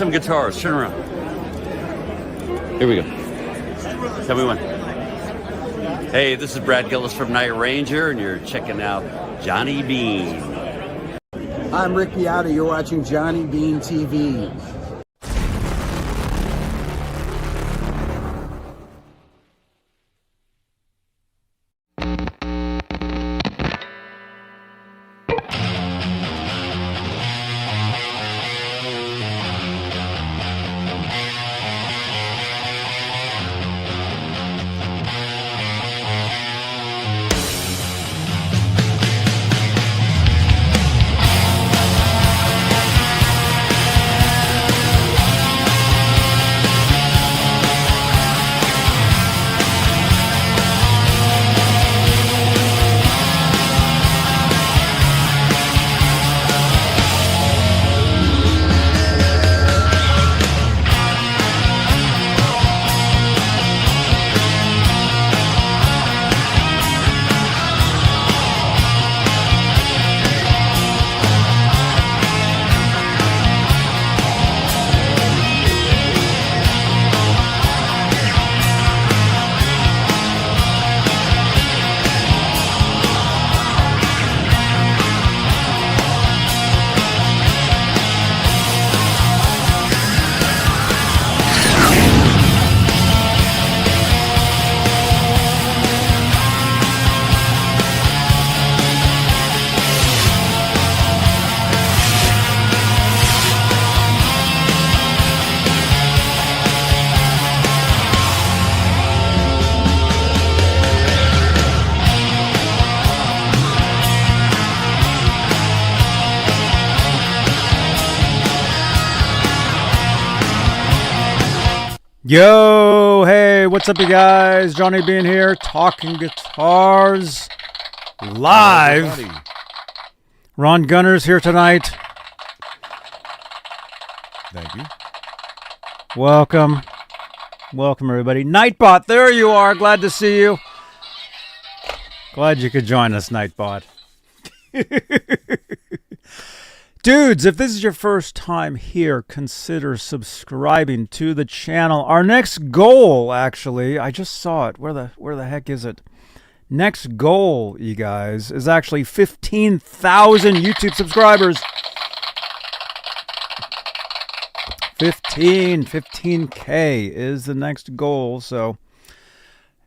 some guitars. Turn around. Here we go. Tell me when. Hey, this is Brad Gillis from Night Ranger, and you're checking out Johnny Beane. I'm Rick Beata. You're watching Johnny Beane TV. Yo, hey, what's up, you guys? Johnny Beane here, talking guitars live. Ron Gunner's here tonight. Thank you. Welcome. Welcome, everybody. Nightbot, there you are. Glad to see you. Glad you could join us, Nightbot. Dudes, if this is your first time here, consider subscribing to the channel. Our next goal, actually, I just saw it. Where the heck is it? Next goal, you guys, is actually 15,000 YouTube subscribers. 15K is the next goal. So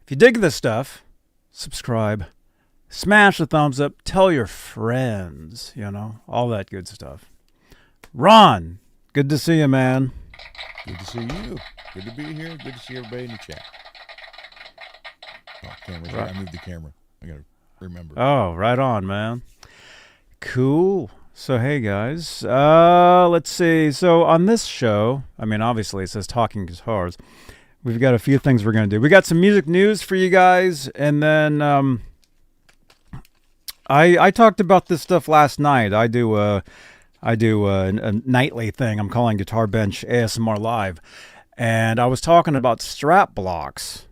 if you dig this stuff, subscribe. Smash the thumbs up. Tell your friends, you know, all that good stuff. Ron, good to see you, man. Good to see you. Good to be here. Good to see everybody in the chat. Oh, camera's right. I moved the camera. I got to remember. Oh, right on, man. Cool. So, hey, guys. Let's see. So, on this show, I mean, obviously, it says Talking Guitars. We've got a few things we're going to do. We got some music news for you guys, and then... I talked about this stuff last night. I do a nightly thing I'm calling Guitar Bench ASMR Live, and I was talking about strap blocks.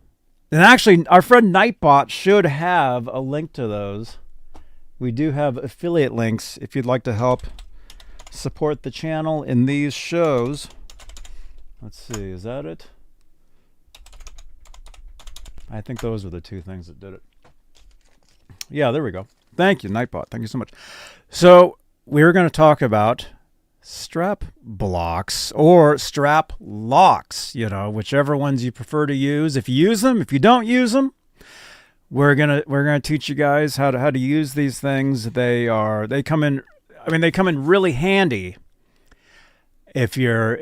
And actually, our friend Nightbot should have a link to those. We do have affiliate links if you'd like to help support the channel in these shows. Let's see, is that it? I think those are the two things that did it. Yeah, there we go. Thank you, Nightbot. Thank you so much. So we're going to talk about strap blocks or strap locks, you know, whichever ones you prefer to use. If you use them, if you don't use them, we're gonna teach you guys how to use these things. They come in really handy if you're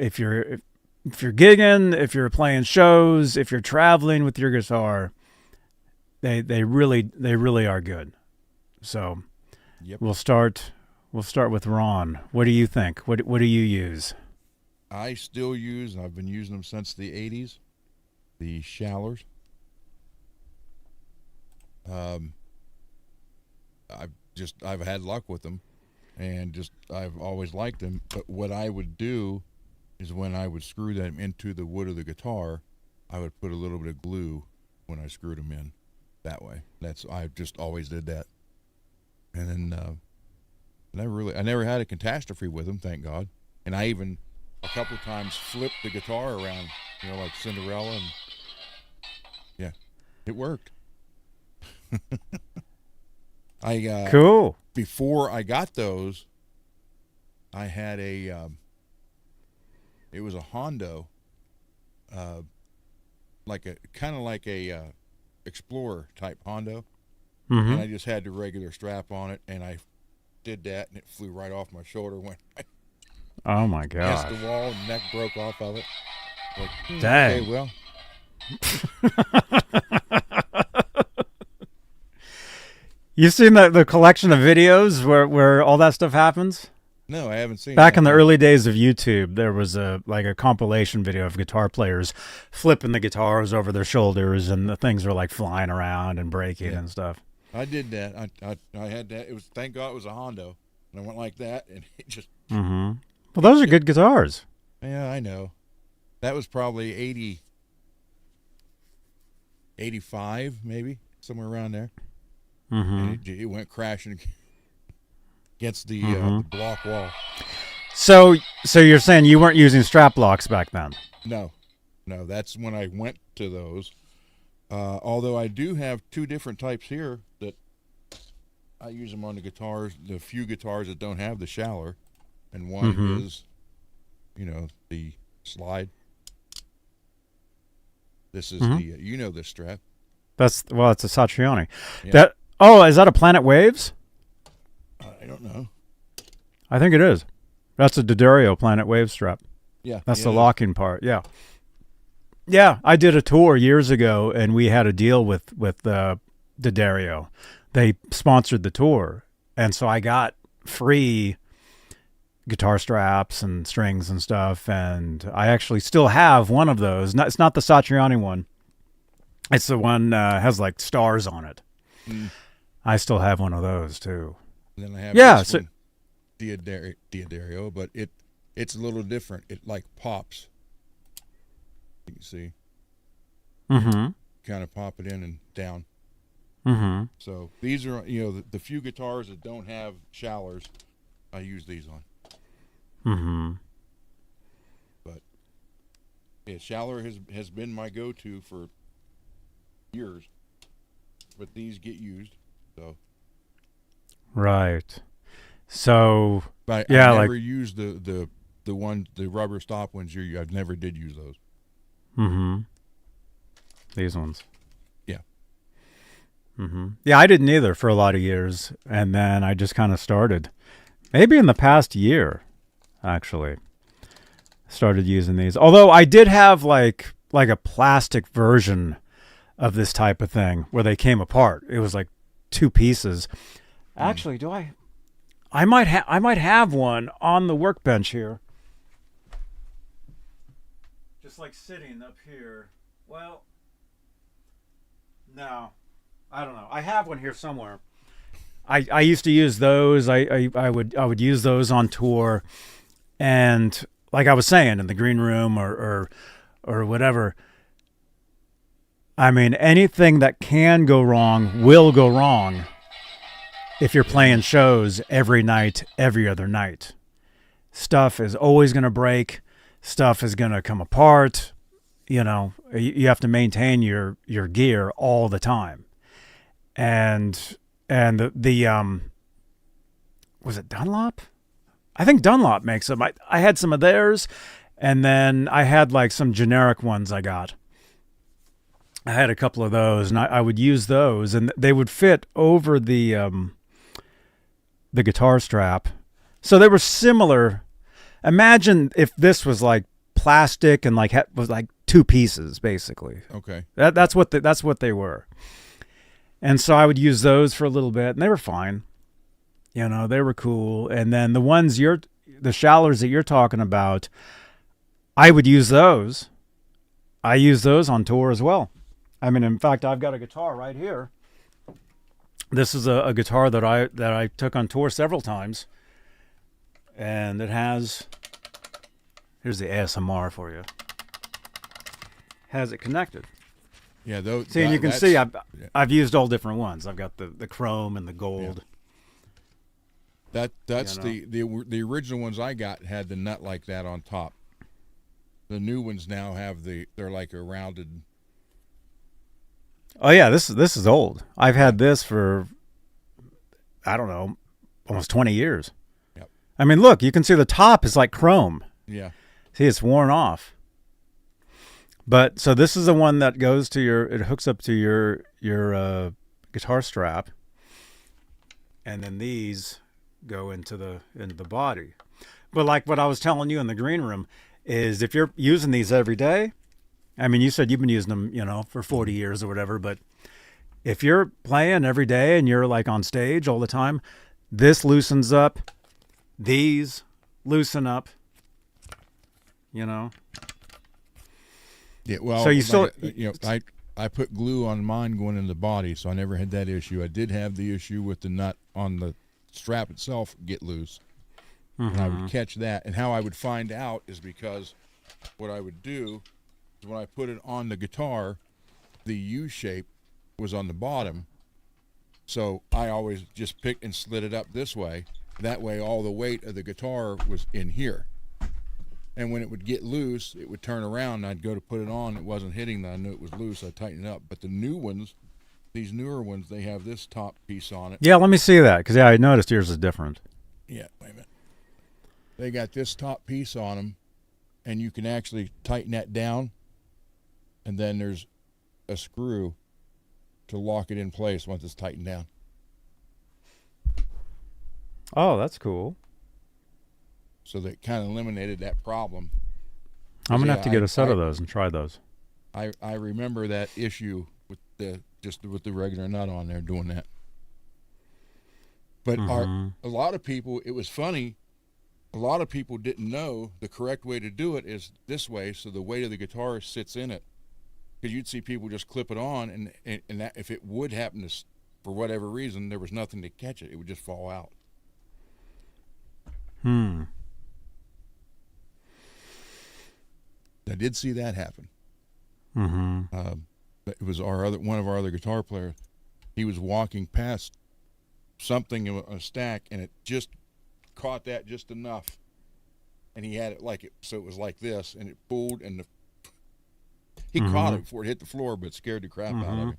gigging, if you're playing shows, if you're traveling with your guitar. They really are good. So, yep. We'll start with Ron. What do you think? What do you use? I still use, I've been using them since the 80s, the Shallers. I've had luck with them, and I've always liked them. But what I would do is when I would screw them into the wood of the guitar, I would put a little bit of glue when I screwed them in that way. I just always did that. And then I never had a catastrophe with them, thank God. And I even a couple of times flipped the guitar around, like Cinderella, and yeah, it worked. Cool. Before I got those, I had it was a Hondo, like a Explorer type Hondo, Mm-hmm. and I just had the regular strap on it, and I did that, and it flew right off my shoulder, went Oh my against god. the wall, neck broke off of it. Like, Dang. okay, well, You've seen the collection of videos where all that stuff happens? no, I haven't seen Back that. in the early days of YouTube, there was a compilation video of guitar players flipping the guitars over their shoulders, and the things were like flying around and breaking and stuff. I did that. I had that. It was, thank God it was a Hondo, and I went like that, and it just. Mm-hmm. Well, those are good guitars. Yeah, I know. That was probably 80, 85, maybe somewhere around there. Mm-hmm. And it went crashing against the block wall. So you're saying you weren't using strap locks back then? No, that's when I went to those. Although I do have two different types here that I use them on the guitars, the few guitars that don't have the shallower, and one is, the slide. This is the, this strap. It's a Satriani. Yeah. Is that a Planet Waves? I don't know. I think it is. That's a D'Addario Planet Wave strap. Yeah, That's the locking part. Yeah. Yeah, I did a tour years ago, and we had a deal with D'Addario. They sponsored the tour, and so I got free guitar straps and strings and stuff, and I actually still have one of those. It's not the Satriani one. It's the one has like stars on it. Mm. I still have one of those too. And then I have Yeah, this one, D'Addario, but it's a little different. It like pops. You can see. Mm-hmm. Kind of pop it in and down. Mm-hmm. So these are, the few guitars that don't have shallers, I use these on. Mm-hmm. But yeah, shallower has been my go-to for years. But these get used, so. Right. So But yeah, I never used the rubber stop ones. I've never did use those. Mm-hmm. These ones. Yeah. Mm-hmm. Yeah, I didn't either for a lot of years, and then I just kind of started. Maybe in the past year, actually, started using these. Although I did have like a plastic version of this type of thing where they came apart. It was like two pieces. Actually, do I? I might have one on the workbench here. Just like sitting up here. Well, no, I don't know. I have one here somewhere. I used to use those. I would use those on tour, and like I was saying, in the green room or whatever. I mean, anything that can go wrong will go wrong if you're playing shows every night, every other night. Stuff is always going to break. Stuff is going to come apart. You have to maintain your gear all the time. And the was it Dunlop? I think Dunlop makes them. I had some of theirs, and then I had like some generic ones I got. I had a couple of those, and I would use those, and they would fit over the guitar strap. So they were similar. Imagine if this was like plastic and was like two pieces, basically. Okay. That's what they were. And so I would use those for a little bit, and they were fine. They were cool. And then the ones the shallers that you're talking about, I would use those. I use those on tour as well. I mean, in fact, I've got a guitar right here. This is a guitar that I took on tour several times, and it has. Here's the ASMR for you. Has it connected? Yeah, those. See, and you can see I've used all different ones. I've got the chrome and the gold. Yeah. That's the original ones I got had the nut like that on top, The new ones now have they're like a rounded. Oh yeah, this is old. I've had this for, I don't know, almost 20 years. Yep. I mean, look, you can see the top is like chrome. Yeah. See, it's worn off. But so this is the one that goes to it hooks up to your guitar strap, and then these go into the body. But like what I was telling you in the green room is, if you're using these every day, I mean, you said you've been using them, for 40 years or whatever, but if you're playing every day and you're like on stage all the time, this loosens up, these loosen up, Yeah. Well, so you still, I put glue on mine going in the body, so I never had that issue. I did have the issue with the nut on the strap itself get loose. mm-hmm. And I would catch that. And how I would find out is because what I would do is when I put it on the guitar, the U shape was on the bottom. So I always just picked and slid it up this way. That way all the weight of the guitar was in here. And when it would get loose, it would turn around, and I'd go to put it on. It wasn't hitting that. I knew it was loose. I'd tighten it up. But the new ones, these newer ones, they have this top piece on it. Yeah, let me see that, because I noticed yours is different. Yeah, wait a minute. They got this top piece on them, and you can actually tighten that down, and then there's a screw to lock it in place once it's tightened down. Oh, that's cool. So that kind of eliminated that problem. I'm going to have to get a set of those and try those. I remember that issue with the regular nut on there doing that. But a lot of people, it was funny, a lot of people didn't know the correct way to do it is this way, so the weight of the guitar sits in it. Because you'd see people just clip it on, and that, if it would happen to, for whatever reason, there was nothing to catch it. It would just fall out. I did see that happen. It was one of our other guitar players. He was walking past something in a stack, and it just caught that just enough, and he had it so it was like this, and it pulled, and he caught it before it hit the floor, but scared the crap out of him.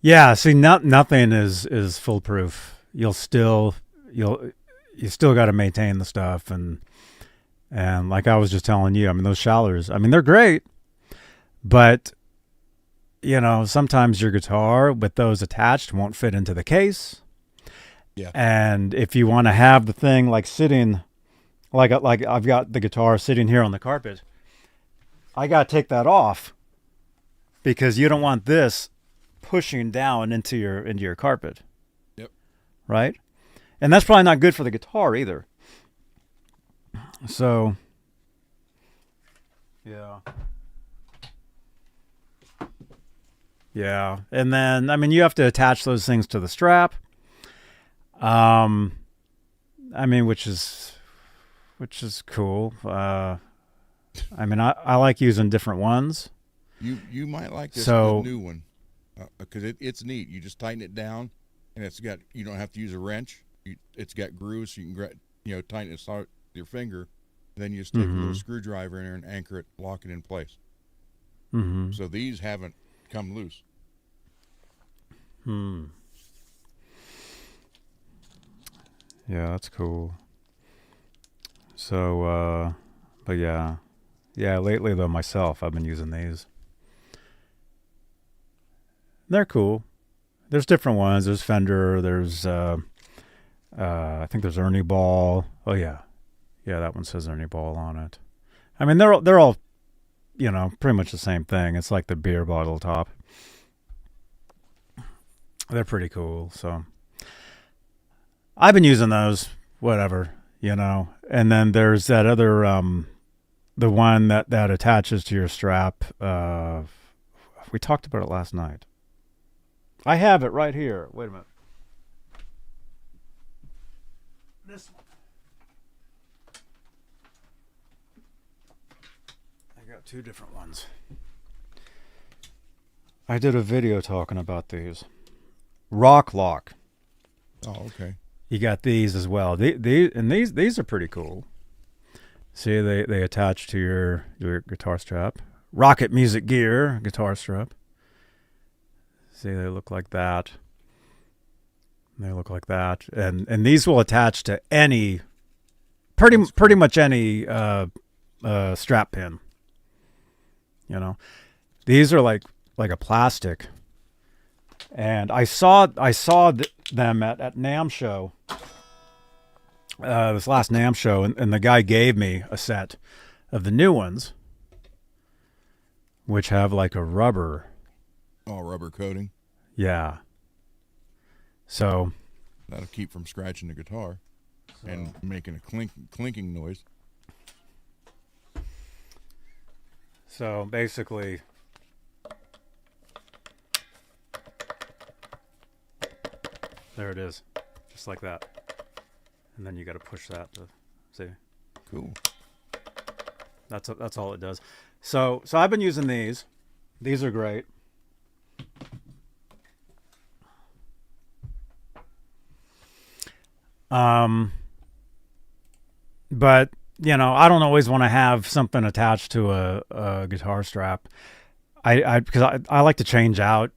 Yeah, see, nothing is foolproof. You still got to maintain the stuff, and like I was just telling you, I mean, those shallers, I mean, they're great, but sometimes your guitar with those attached won't fit into the case. Yeah. And if you want to have the thing like sitting, like I've got the guitar sitting here on the carpet, I got to take that off because you don't want this pushing down into your carpet. Yep. Right? And that's probably not good for the guitar either. So, yeah. Yeah. And then, I mean, you have to attach those things to the strap. I mean, which is cool. I mean, I like using different ones. You might like this new one because it's neat. You just tighten it down, and you don't have to use a wrench. It's got grooves, so you can tighten it with your finger. Then you stick a little screwdriver in there and anchor it, lock it in place. So these haven't come loose. Yeah, that's cool. So, but yeah, lately though, myself, I've been using these. They're cool. There's different ones. There's Fender. There's, I think there's Ernie Ball. Oh yeah, that one says Ernie Ball on it. I mean, they're all, pretty much the same thing. It's like the beer bottle top. They're pretty cool. So I've been using those, whatever, And then there's that other, the one that attaches to your strap. We talked about it last night. I have it right here. Wait a minute. This one. I got two different ones. I did a video talking about these. Rock Lock. Oh, okay. You got these as well. These are pretty cool. See, they attach to your guitar strap. Rocket Music Gear guitar strap. See, they look like that. They look like that, and these will attach to any, pretty much any strap pin. You know, these are like a plastic. And I saw them at NAMM show. This last NAMM show, and the guy gave me a set of the new ones, which have like a rubber. Oh, rubber coating. Yeah. So that'll keep from scratching the guitar and making a clinking noise. So basically, there it is, just like that. And then you got to push that to see. Cool. That's all it does. So I've been using these. These are great. But you know, I don't always want to have something attached to a guitar strap. Because I like to change out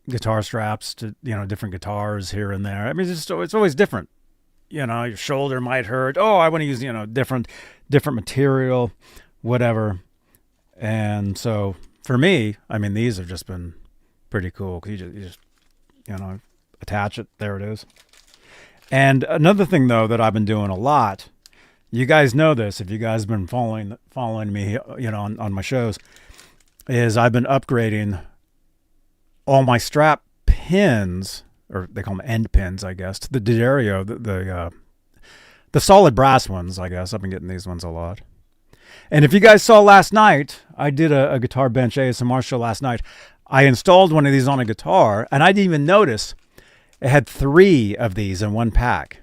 guitar straps to, you know, different guitars here and there. I mean, it's always different. You know, your shoulder might hurt. Oh, I want to use, you know, different material, whatever. And so for me, I mean, these have just been pretty cool. 'Cause you just you know, attach it. There it is. And another thing though that I've been doing a lot, you guys know this if you guys have been following me, you know, on my shows, is I've been upgrading all my strap pins, or they call them end pins, I guess, to the D'Addario, the solid brass ones, I guess. I've been getting these ones a lot. And if you guys saw last night, I did a Guitar Bench ASMR show last night. I installed one of these on a guitar, and I didn't even notice it had 3 of these in one pack.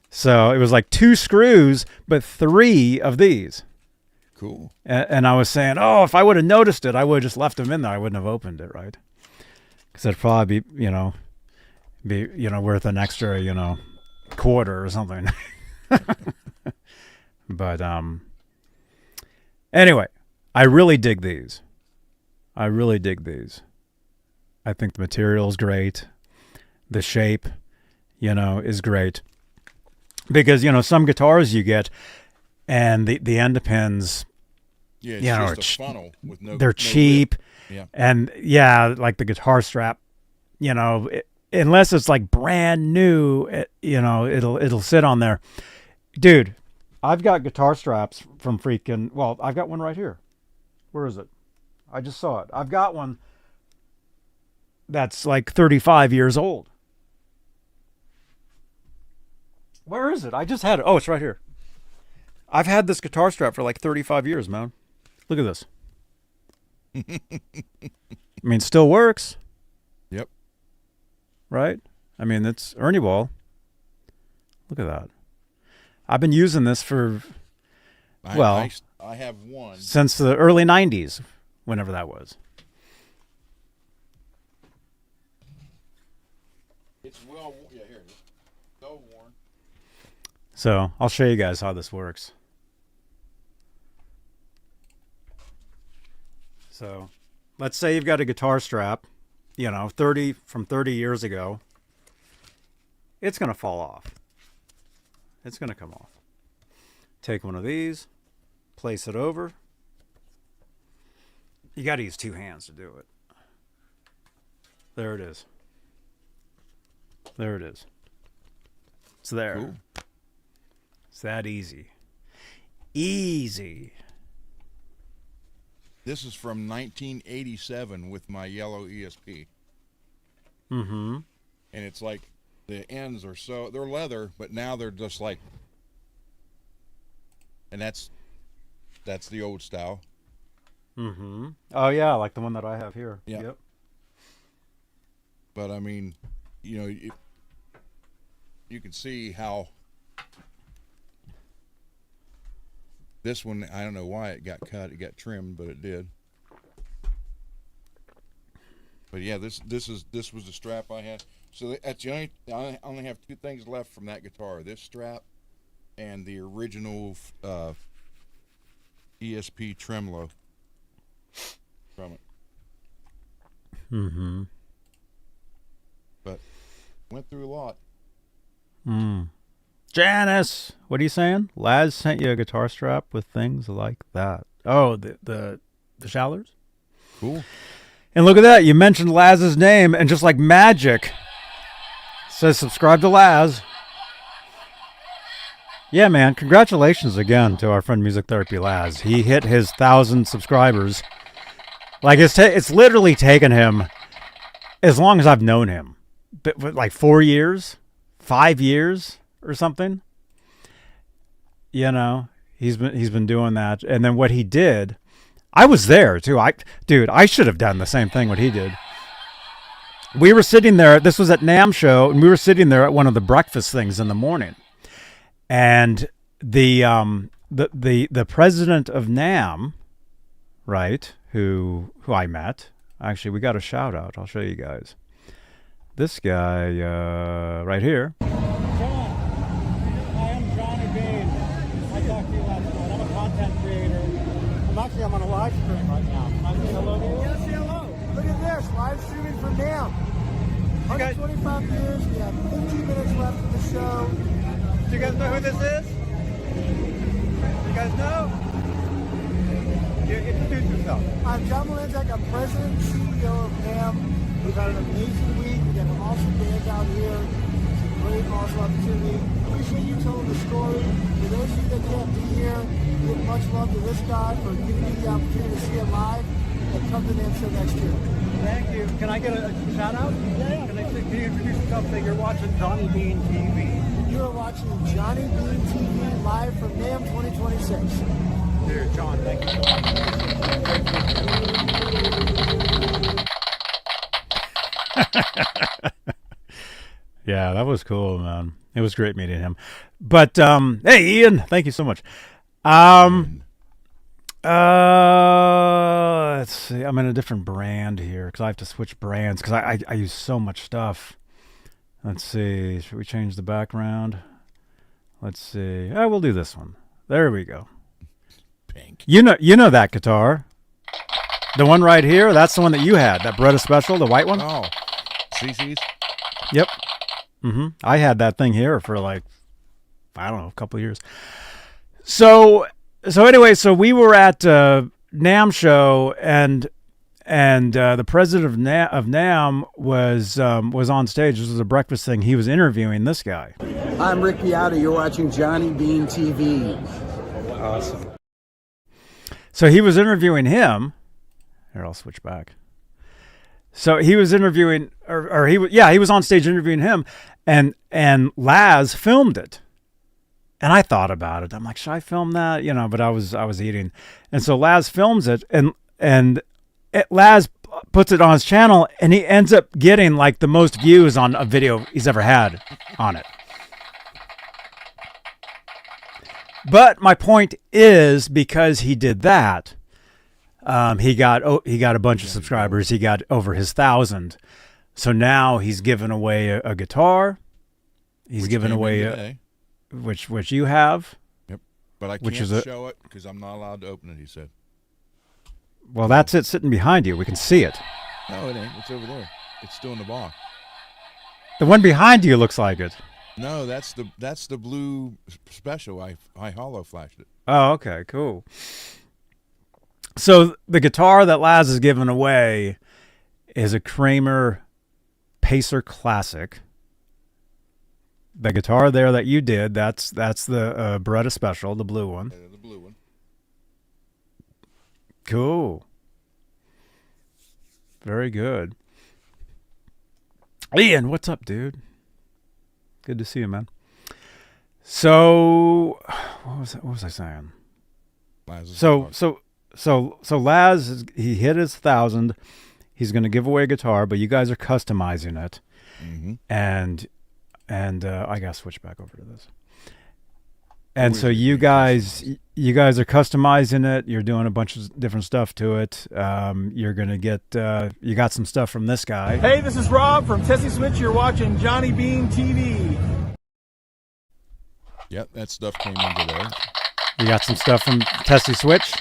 So it was like 2 screws, but 3 of these. Cool. And I was saying, oh, if I would have noticed it, I would have just left them in there. I wouldn't have opened it, right? Because it'd probably be worth an extra, you know, quarter or something. But anyway, I really dig these. I think the material is great. The shape, you know, is great. Because, you know, some guitars you get, and the end pins, yeah, you know, just a funnel with they're cheap. Yeah. And yeah, like the guitar strap, you know, unless it's like brand new, you know, it'll sit on there. Dude, I've got guitar straps from I've got one right here. Where is it? I just saw it. I've got one that's like 35 years old. Where is it? I just had it. Oh, it's right here. I've had this guitar strap for like 35 years, man. Look at this. I mean, still works. Yep. Right? I mean, it's Ernie Ball. Look at that. I've been using this for, I have one since the early 90s, whenever that was. It's well, yeah, here it is. So worn. So I'll show you guys how this works. So let's say you've got a guitar strap, you know, 30 years ago. It's going to fall off. It's going to come off. Take one of these, place it over. You got to use 2 hands to do it. There it is. There it is. It's there. Cool. It's that easy. Easy. This is from 1987 with my yellow ESP. Mm-hmm. And it's like the ends are they're leather, but now they're just like, and that's the old style. Mm-hmm. Oh yeah, like the one that I have here. Yeah. Yep. But I mean, you know, you can see how this one, I don't know why it got cut, it got trimmed, but it did. But yeah, this was the strap I had. So that's the I only have 2 things left from that guitar: this strap and the original ESP tremolo from it. Mm-hmm. But went through a lot. Janice, what are you saying? Laz sent you a guitar strap with things like that. Oh, the Shallers? Cool. And look at that. You mentioned Laz's name, and just like magic, says subscribe to Laz. Yeah, man. Congratulations again to our friend Music Therapy Laz. He hit his 1,000 subscribers. Like, it's literally taken him as long as I've known him. But like 4 years, 5 years or something. You know, he's been doing that. And then what he did, I was there too. I should have done the same thing what he did. We were sitting there, this was at NAMM show, and we were sitting there at one of the breakfast things in the morning. And the president of NAMM, right, who I met, actually we got a shout out. I'll show you guys. This guy right here. John, I am Johnny Beane. I talked to you last night. I'm a content creator. I'm on a live stream right now. Can I say hello to you? Yes, say hello. Look at this, live streaming from NAMM. 125 years, we have 15 minutes left of the show. Do you guys know who this is? You guys know? You introduce yourself. I'm John Melanzak. I'm president and CEO of NAMM. We've had an amazing week. We got an awesome band out here. It's a great, awesome opportunity. Appreciate you telling the story. For those of you that can't be here, give much love to this guy for giving me the opportunity to see it live and come to NAMM show next year. Thank you. Can I get a shout out? Yeah. Can you introduce yourself? Say you're watching Johnny Beane TV. You are watching Johnny Beane TV live from NAMM 2026. Dear John, thank you so much. Yeah, that was cool, man. It was great meeting him. But hey, Ian, thank you so much. Let's see. I'm in a different brand here because I have to switch brands because I use so much stuff. Let's see. Should we change the background? Let's see. We'll do this one. There we go. Pink. You know that guitar. The one right here, that's the one that you had. That Beretta Special, the white one? Oh, CC's? Yep. I had that thing here for like, I don't know, a couple of years. So anyway, so we were at NAMM show, and the president of NAMM was on stage. This was a breakfast thing. He was interviewing this guy. I'm Rick Beate. You're watching Johnny Beane TV. Awesome. So he was interviewing him. Here, I'll switch back. So he was interviewing, he was on stage interviewing him, and Laz filmed it. And I thought about it. I'm like, should I film that? You know, but I was eating, and so Laz films it, and Laz puts it on his channel, and he ends up getting like the most views on a video he's ever had on it. But my point is, because he did that, he got a bunch of subscribers. He got over his 1,000. So now he's giving away a guitar. He's giving away which you have. Yep. But I which can't is show it because I'm not allowed to open it, he said. Well, that's it sitting behind you. We can see it. No, it ain't. It's over there. It's still in the box. The one behind you looks like it. No, that's the blue special. I hollow flashed it. Oh, okay, cool. So the guitar that Laz is giving away is a Kramer Pacer Classic. The guitar there that you did, that's the Beretta Special, the blue one. The blue one. Cool. Very good. Ian, what's up, dude? Good to see you, man. So, what was I saying? So Laz, he hit his 1,000. He's going to give away a guitar, but you guys are customizing it. Mm-hmm. And I got to switch back over to this. And so you guys are customizing it. You're doing a bunch of different stuff to it. You're going to get, you got some stuff from this guy. Hey, this is Rob from Tessie Switch. You're watching Johnny Beane TV. Yep, that stuff came into there. You got some stuff from Tessie Switch?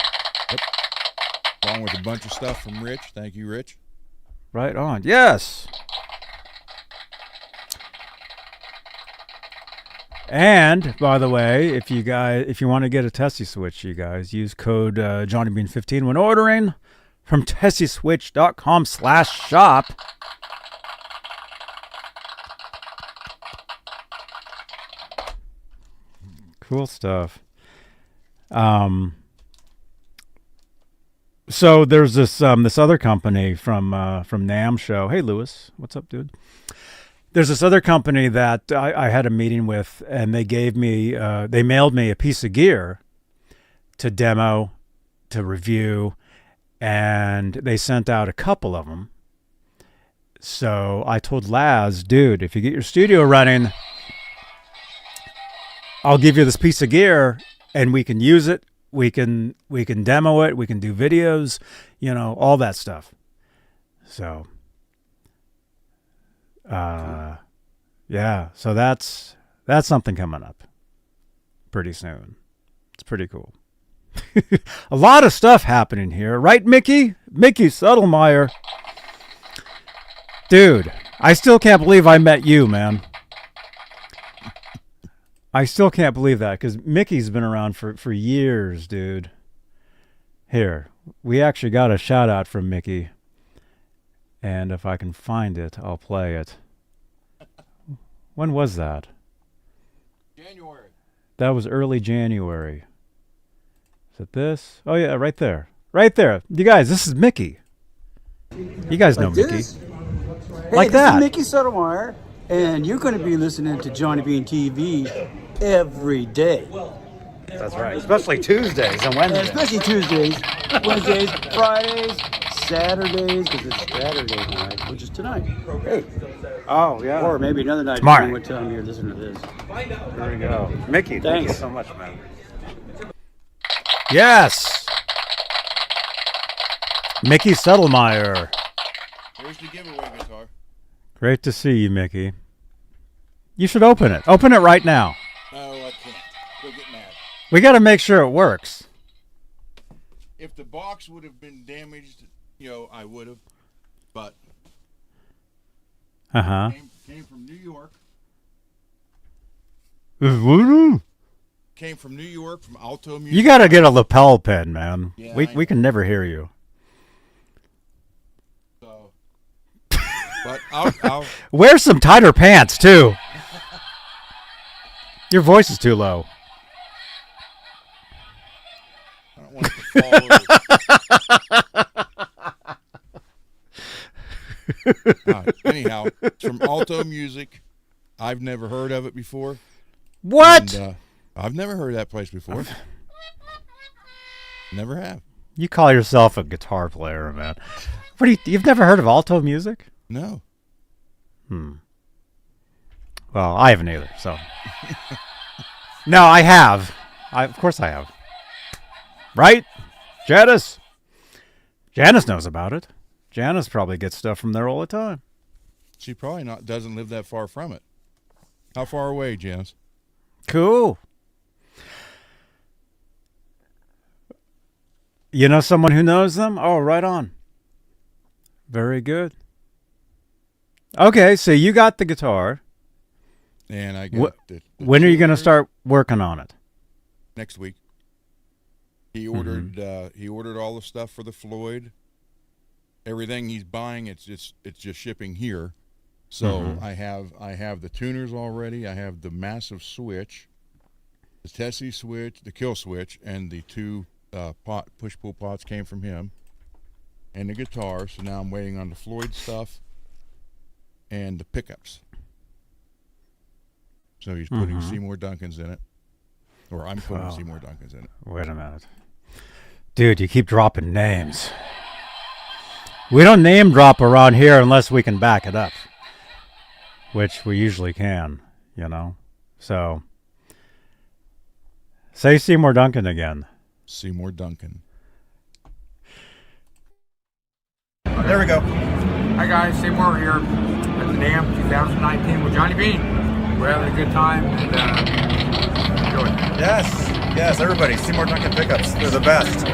Along with a bunch of stuff from Rich. Thank you, Rich. Right on. Yes. And by the way, if you want to get a Tessie Switch, you guys use code JohnnyBean15 when ordering from TessieSwitch.com/shop. Cool stuff. So there's this other company from NAMM show. Hey, Lewis, what's up, dude? There's this other company that I had a meeting with, and they gave me, they mailed me a piece of gear to demo, to review, and they sent out a couple of them. So I told Laz, dude, if you get your studio running, I'll give you this piece of gear, and we can use it. We can demo it. We can do videos, all that stuff. So, yeah. So that's something coming up pretty soon. It's pretty cool. A lot of stuff happening here, right, Mickey? Mickey Suttlemeyer. Dude, I still can't believe I met you, man. I still can't believe that, because Mickey's been around for years, dude. Here, we actually got a shout out from Mickey. And if I can find it, I'll play it. When was that? January. That was early January. Is it this? Oh, yeah, right there. Right there. You guys, this is Mickey. You guys know Mickey. Hey, Like this that. is Mickey Suttlemeyer, and you're going to be listening to Johnny Bean TV every day. That's right. Especially Tuesdays and And especially Tuesdays, Wednesdays, Fridays, Saturdays, because it's Saturday night, which is tonight. Hey. Oh, yeah. Or maybe another night, Tomorrow. depending what time you're listening to this. There we go. Mickey, thank you Thanks. so much, man. Yes. Mickey Suttlemeyer. Here's the giveaway guitar. Great to see you, Mickey. You should open it. Open it right now. Oh, I can't. They'll get mad. We got to make sure it works. If the box would have been damaged, I would have. But Uh-huh. came from New York. Came from New York, from Alto Music. You got to get a lapel pin, man. Yeah, we I we can never hear you. So, but I'll Wear some tighter pants, too. Your voice is too low. I don't want it to fall over. Anyhow, it's from Alto Music. I've never heard of it before. What? And, I've never heard of that place before. Never have. You call yourself a guitar player, man. What you've never heard of Alto Music? No. Well, I haven't either, so. No, I have. Of course I have. Right? Janice? Janice knows about it. Janice probably gets stuff from there all the time. She probably doesn't live that far from it. How far away, Janice? Cool. You know someone who knows them? Oh, right on. Very good. Okay, so you got the guitar. And I got the When are you going to tuners start working on it? next week? He ordered he ordered all the stuff for the Floyd. Everything he's buying, it's just shipping here. So I have the tuners already. I have the massive switch, the Tessie switch, the kill switch, and the two push pull pots came from him, and the guitar. So now I'm waiting on the Floyd stuff and the pickups. So he's putting Seymour Duncans in it, or I'm putting Seymour Duncans in it. Wait a minute. Dude, you keep dropping names. We don't name drop around here unless we can back it up, which we usually can, So, say Seymour Duncan again. Seymour Duncan. There we go. Hi guys, Seymour here at the NAMM 2019 with Johnny Bean. We're having a good time, and doing? Yes, everybody. Seymour Duncan pickups. They're the best.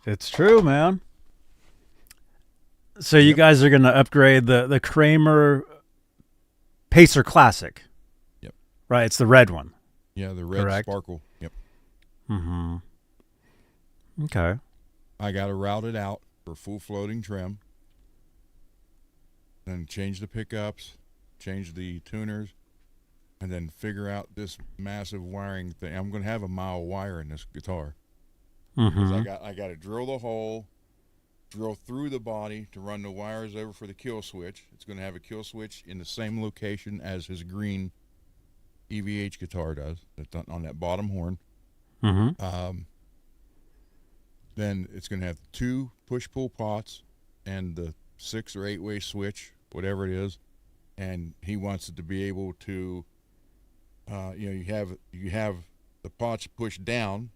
It's true, man. So you guys are going to upgrade the Kramer Pacer Classic. Yep. Right, it's the red one. Yeah, the red Correct. sparkle. Yep. Mm-hmm. Okay. I got to route it out for full floating trim. Then change the pickups, change the tuners, and then figure out this massive wiring thing. I'm going to have a mile wire in this guitar. Mm-hmm. I got to drill the hole, drill through the body to run the wires over for the kill switch. It's going to have a kill switch in the same location as his green EVH guitar does. It's on that bottom horn. Mm-hmm. Then it's going to have 2 push-pull pots and the 6 or 8-way switch, whatever it is. And he wants it to be able to, you have the pots pushed down,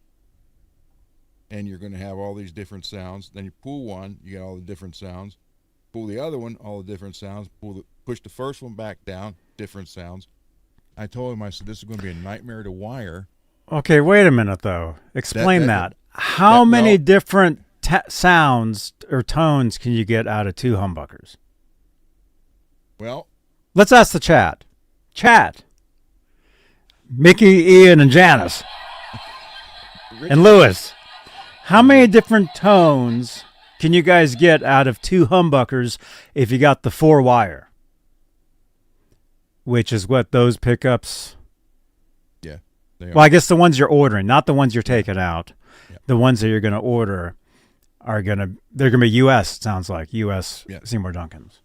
and you're going to have all these different sounds. Then you pull one, you get all the different sounds. Pull the other one, all the different sounds. Push the first one back down, different sounds. I told him, I said, this is going to be a nightmare to wire. Okay, wait a minute, though. Explain that. How many different sounds or tones can you get out of 2 humbuckers? Well, let's ask the chat. Chat. Mickey, Ian, and Janice. And Lewis. How many different tones can you guys get out of 2 humbuckers if you got the 4-wire? Which is what those pickups... Yeah. Well, I guess the ones you're ordering, not the ones you're taking out. Yep. The ones that you're going to order they're going to be U.S. It sounds like U.S. Yep. Seymour Duncans.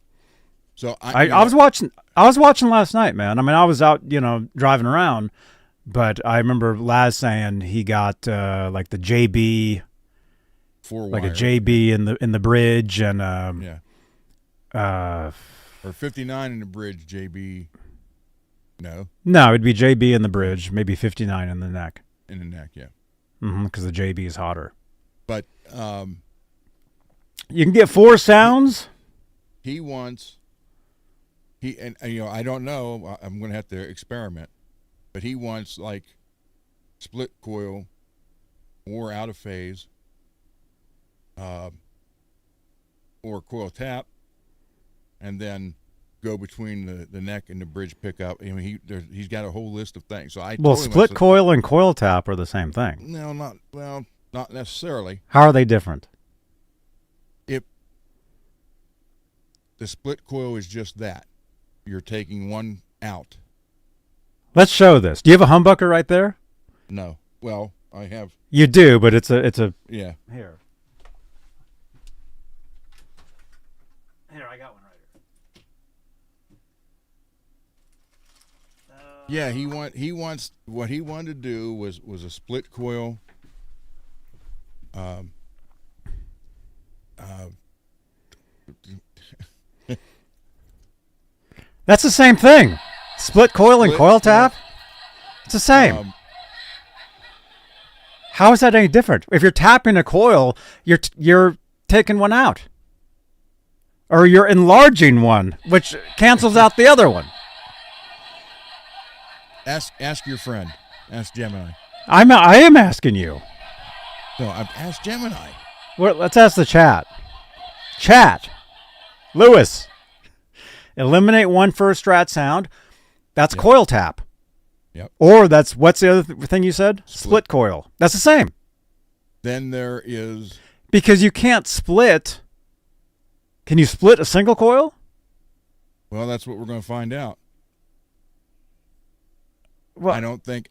So I was watching last night, man. I mean, I was out, driving around, but I remember Laz saying he got like the JB, 4-wire, like a JB in the bridge, and or 59 in the bridge, JB. No, it'd be JB in the bridge, maybe 59 in the neck. In the neck, yeah. Because the JB is hotter. But you can get 4 sounds. I don't know. I'm going to have to experiment. But he wants like split coil or out of phase, or coil tap, and then go between the neck and the bridge pickup. I mean, he's got a whole list of things. So split coil and coil tap are the same thing. No, not necessarily. How are they different? The split coil is just that. You're taking one out. Let's show this. Do you have a humbucker right there? No. Well, I have. You do, but it's a yeah. Here, I got one right here. Yeah, he wants what he wanted to do was a split coil. That's the same thing. Split coil and coil tap. It's the same. How is that any different? If you're tapping a coil, you're taking one out, or you're enlarging one, which cancels out the other one. Ask your friend. Ask Gemini. I am asking you. No, I've asked Gemini. Well, let's ask the chat. Chat. Lewis. Eliminate one first strat sound. That's coil tap. Yep. Or what's the other thing you said? Split coil. That's the same. Then there is... Because you can't split. Can you split a single coil? Well, that's what we're going to find out. Well, I don't think.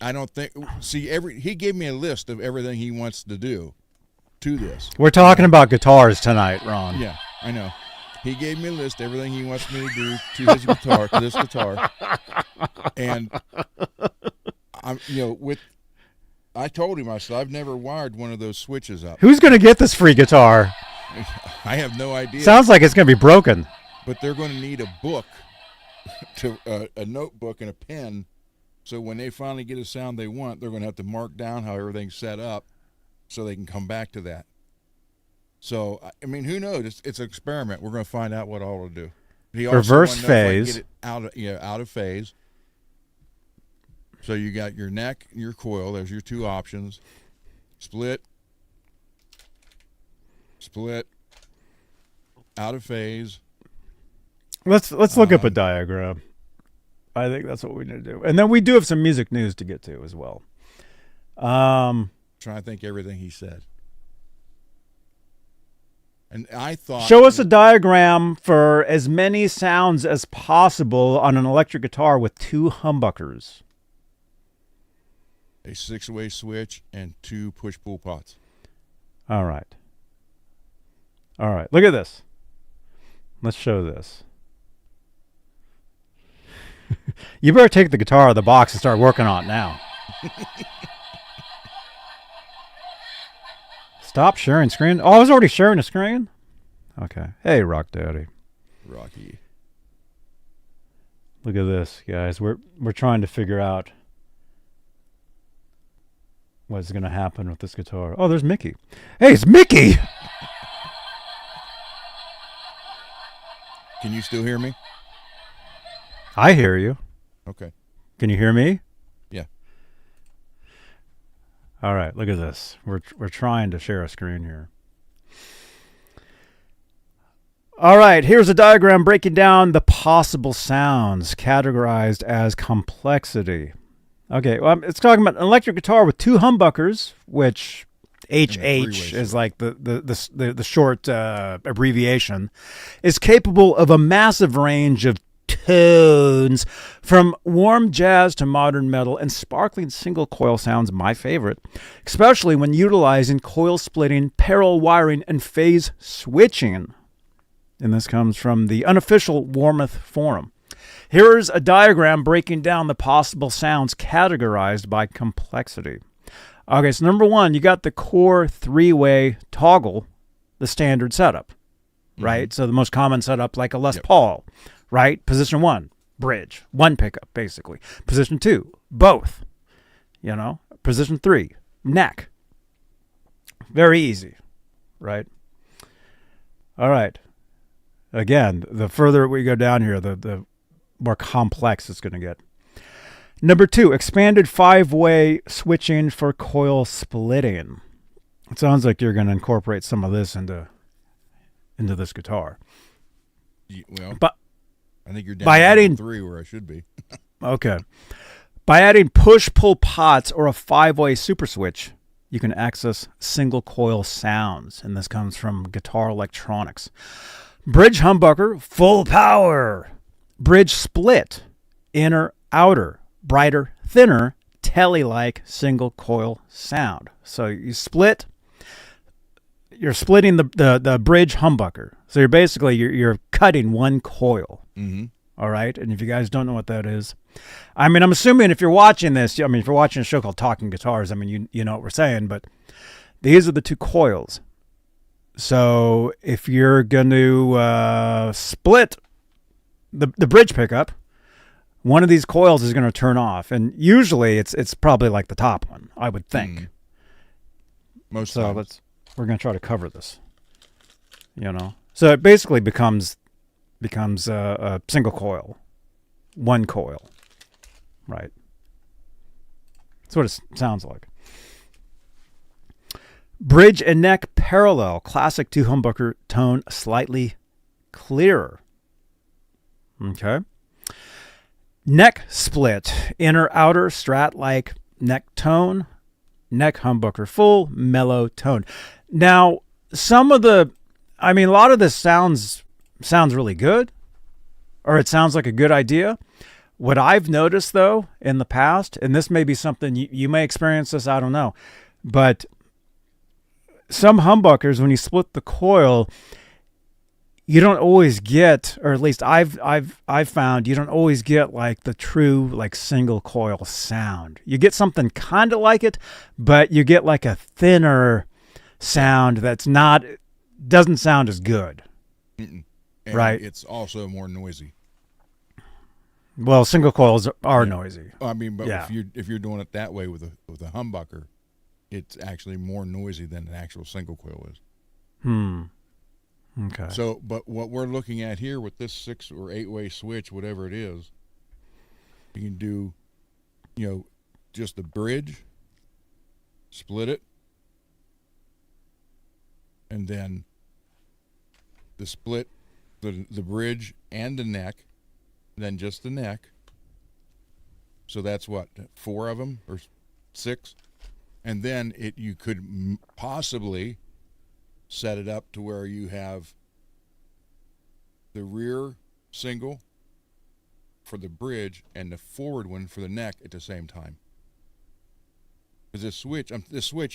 See, he gave me a list of everything he wants to do to this. We're talking about guitars tonight, Ron. Yeah, I know. He gave me a list of everything he wants me to do to his guitar, to this guitar, and I told him, I said, I've never wired one of those switches up. Who's going to get this free guitar? I have no idea. Sounds like it's going to be broken. But they're going to need a book, a notebook and a pen. So when they finally get a sound they want, they're going to have to mark down how everything's set up so they can come back to that. So, I mean, who knows? It's an experiment. We're going to find out what all it'll do. He also Reverse wanted to know if I phase. can get it out of phase. So you got your neck and your coil. There's your two options. Split, out of phase. Let's look up a diagram. I think that's what we need to do. And then we do have some music news to get to as well. Trying to think everything he said. And I thought... Show us a diagram for as many sounds as possible on an electric guitar with 2 humbuckers. A 6-way switch and 2 push-pull pots. All right. Look at this. Let's show this. You better take the guitar out of the box and start working on it now. Stop sharing screen. Oh, I was already sharing a screen? Okay. Hey, Rock Daddy. Rocky. Look at this, guys. We're trying to figure out what's going to happen with this guitar. Oh, there's Mickey. Hey, it's Mickey! Can you still hear me? I hear you. Okay. Can you hear me? Yeah. All right, look at this. We're trying to share a screen here. All right, here's a diagram breaking down the possible sounds categorized as complexity. Okay, well, it's talking about an electric guitar with 2 humbuckers, which HH is like the short abbreviation, is capable of a massive range of tones from warm jazz to modern metal, and sparkling single coil sounds my favorite, especially when utilizing coil splitting, parallel wiring, and phase switching. And this comes from the unofficial Warmouth forum. Here's a diagram breaking down the possible sounds categorized by complexity. Okay, so number 1, you got the core 3-way toggle, the standard setup, right? So the most common setup, like a Les Paul, right? Position 1, bridge, 1 pickup, basically. Position 2, both, Position 3, neck. Very easy, right? All right. Again, the further we go down here, the more complex it's going to get. Number 2, expanded 5-way switching for coil splitting. It sounds like you're going to incorporate some of this into this guitar. Well, but I think you're down by to adding 3 where I should be. Okay. By adding push-pull pots or a 5-way super switch, you can access single coil sounds. And this comes from Guitar Electronics. Bridge humbucker, full power. Bridge split, inner, outer, brighter, thinner, telly-like single coil sound. So you're splitting the bridge humbucker. So you're basically you're cutting 1 coil. Mm-hmm. All right. And if you guys don't know what that is, I'm assuming if you're watching this, if you're watching a show called Talking Guitars, you know what we're saying, but these are the 2 coils. So if you're going to split the bridge pickup, one of these coils is going to turn off, and usually it's probably like the top one, I would think. Most so times. We're going to try to cover this. So it basically becomes a single coil, 1 coil, right? That's what it sounds like. Bridge and neck parallel, classic 2 humbucker tone, slightly clearer. Okay. Neck split, inner outer strat-like neck tone, neck humbucker full, mellow tone. Now, a lot of this sounds really good, or it sounds like a good idea. What I've noticed, though, in the past, and this may be something you may experience this, I don't know, but some humbuckers, when you split the coil, you don't always get, or at least I've found, you don't always get like the true like single coil sound. You get something kind of like it, but you get like a thinner sound doesn't sound as good. And right? It's also more noisy. Well, single coils are noisy. But if you're doing it that way with a humbucker, it's actually more noisy than an actual single coil is. Okay. So, but what we're looking at here with this 6 or 8-way switch, whatever it is, you can do, just the bridge, split it, and then the split, the bridge and the neck, then just the neck. So that's what, 4 of them or 6? And then you could possibly set it up to where you have the rear single for the bridge and the forward one for the neck at the same time. Because this switch,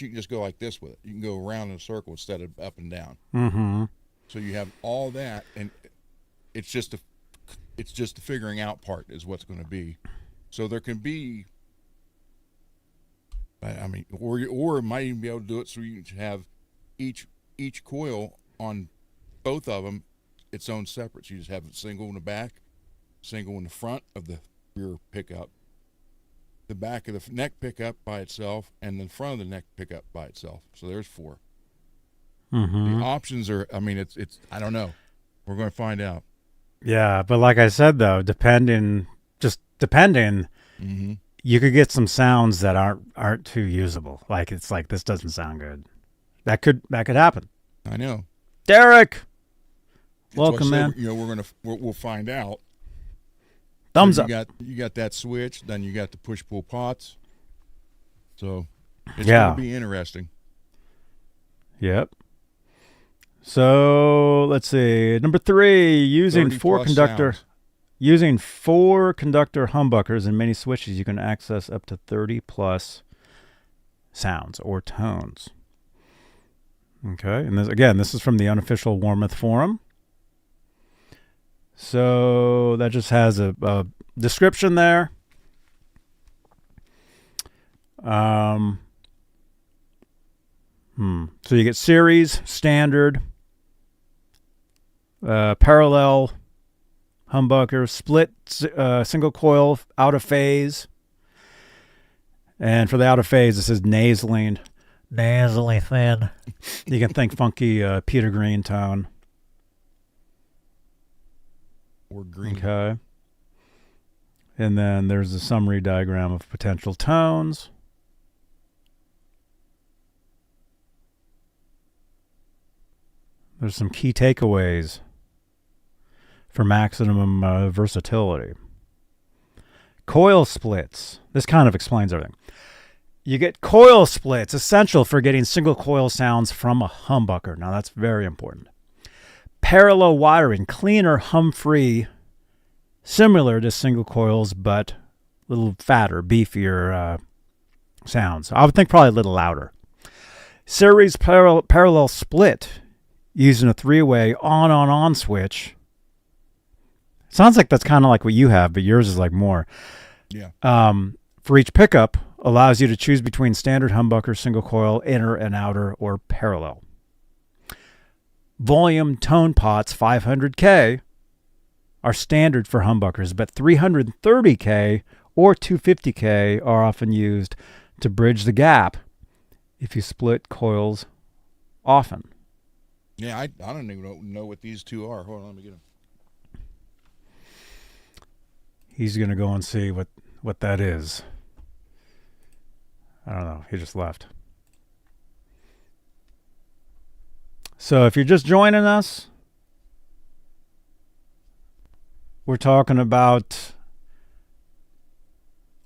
you can just go like this with it. You can go around in a circle instead of up and down. Mm-hmm. So you have all that, and it's just the figuring out part is what's going to be. So there can be, I mean, or it might even be able to do it so you have each coil on both of them its own separate. So you just have a single in the back, single in the front of the rear pickup, the back of the neck pickup by itself, and the front of the neck pickup by itself. So there's 4. Mm-hmm. The options are, I mean, it's I don't know. We're going to find out. Yeah, but like I said, though, depending, Mm-hmm. you could get some sounds that aren't too usable. Like it's like, this doesn't sound good. That could happen. I know. Derek, That's why I welcome, said, man. You know, we'll find out. Thumbs So up. you got that switch, then you got the push-pull pots. So it's Yeah. going to be interesting. Yep. So let's see. Number 3, using 30 4 plus conductor. sounds. Using 4 conductor humbuckers and many switches, you can access up to 30 plus sounds or tones. Okay, and this is from the unofficial Warmoth forum. So that just has a description there. So you get series, standard, parallel, humbucker, split, single coil, out of phase. And for the out of phase, this is nasally thin. You can think funky Peter Green tone. Or green. Okay. And then there's a summary diagram of potential tones. There's some key takeaways for maximum versatility. Coil splits. This kind of explains everything. You get coil splits, essential for getting single coil sounds from a humbucker. Now that's very important. Parallel wiring, cleaner, hum-free, similar to single coils, but a little fatter, beefier sounds. I would think probably a little louder. Series parallel split, using a 3-way on switch. Sounds like that's kind of like what you have, but yours is like more. Yeah. For each pickup, allows you to choose between standard humbucker, single coil, inner and outer, or parallel. Volume tone pots 500K are standard for humbuckers, but 330K or 250K are often used to bridge the gap if you split coils often. Yeah, I don't even know what these two are. Hold on, let me get them. He's going to go and see what that is. I don't know. He just left. So if you're just joining us, we're talking about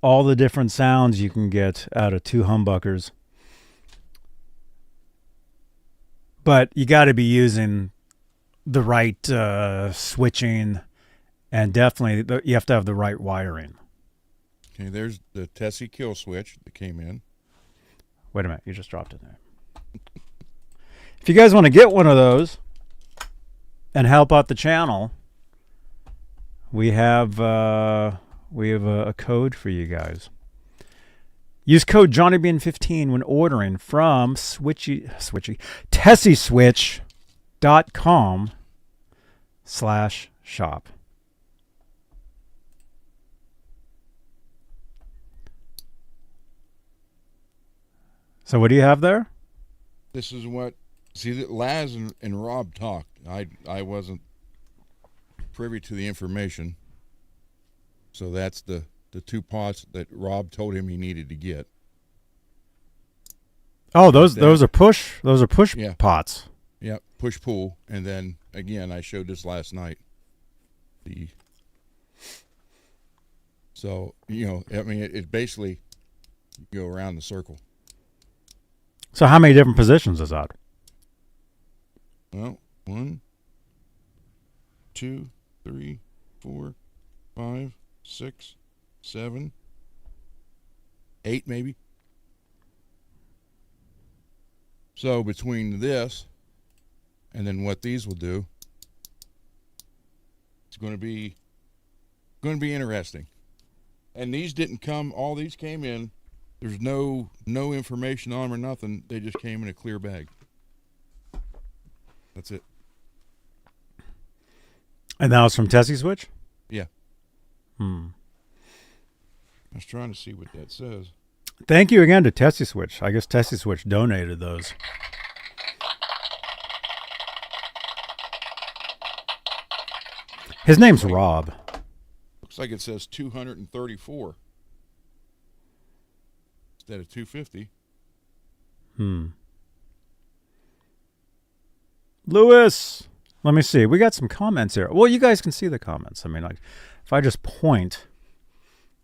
all the different sounds you can get out of 2 humbuckers. But you got to be using the right switching, and definitely you have to have the right wiring. Okay, there's the Tessie kill switch that came in. Wait a minute, you just dropped it there. If you guys want to get one of those and help out the channel, we have a code for you guys. Use code JohnnyBean15 when ordering from TessieSwitch.com/shop. So what do you have there? This is what, see, that Laz and Rob talked. I wasn't privy to the information. So that's the the 2 pots that Rob told him he needed to get. Oh, those are push Yeah. pots. Yeah, push pull, and then again, I showed this last night. So I mean, it basically you go around the circle. So how many different positions is that? Well, 1, 2, 3, 4, 5, 6, 7, 8, maybe. So between this and then what these will do, it's going to be interesting. And these didn't come. All these came in. There's no information on them or nothing. They just came in a clear bag. That's it. And that was from Tessie Switch? Yeah. I was trying to see what that says. Thank you again to Tessie Switch. I guess Tessie Switch donated those. His name's Rob. Looks like it says 234 instead of 250. Lewis, let me see. We got some comments here. Well, you guys can see the comments. I mean, like, if I just point,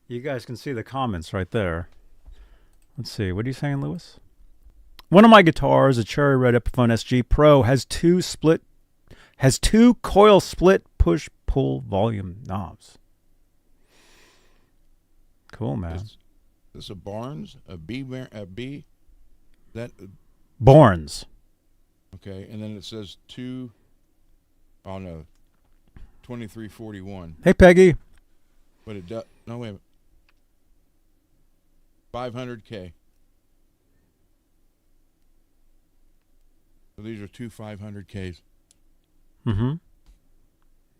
you guys can see the comments right there. Let's see. What are you saying, Lewis? One of my guitars, a Cherry Red Epiphone SG Pro, has two coil split push pull volume knobs. Cool, man. Is this a Barnes, a B, that Borns. okay? And then it says 2341. Hey, Peggy. But it does. No, wait a minute. 500K. So these are two 500Ks.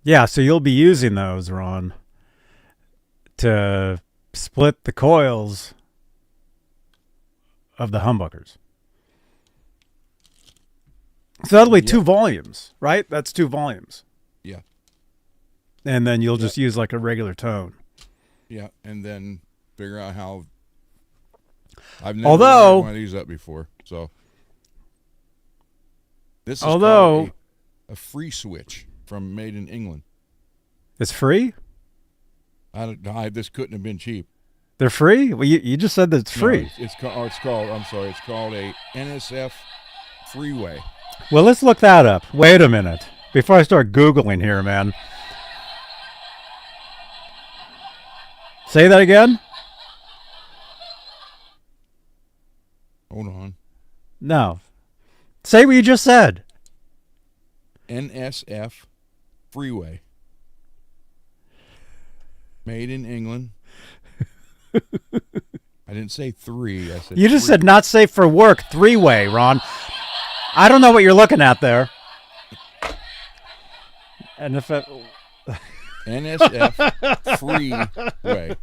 Yeah, so you'll be using those, Ron, to split the coils of the humbuckers. So that'll be 2 volumes, right? That's 2 volumes. Yeah. And then you'll just use like a regular tone. Yeah, and then figure out how. I've never Although one of these up before, so this is although a free switch from Made in England. It's free? This couldn't have been cheap. They're free? Well, you just said that it's free. No, it's called. I'm sorry. It's called a NSF Freeway. Well, let's look that up. Wait a minute. Before I start Googling here, man. Say that again? Hold on. No. Say what you just said. NSF Freeway. Made in England. I didn't say 3. I said You just free. said not safe for work. 3-way, Ron. I don't know what you're looking at there. And if it... NSF Freeway.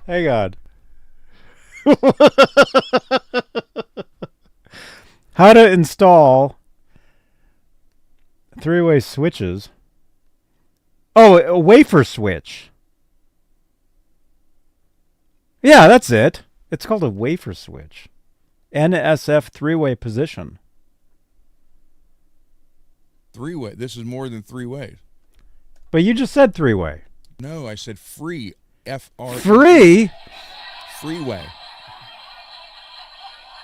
Hang on. How to install 3-way switches. Oh, a wafer switch. Yeah, that's it. It's called a wafer switch. NSF 3-way position. 3-way. This is more than 3 ways. But you just said 3-way. No, I said free. F-R. Free? Freeway.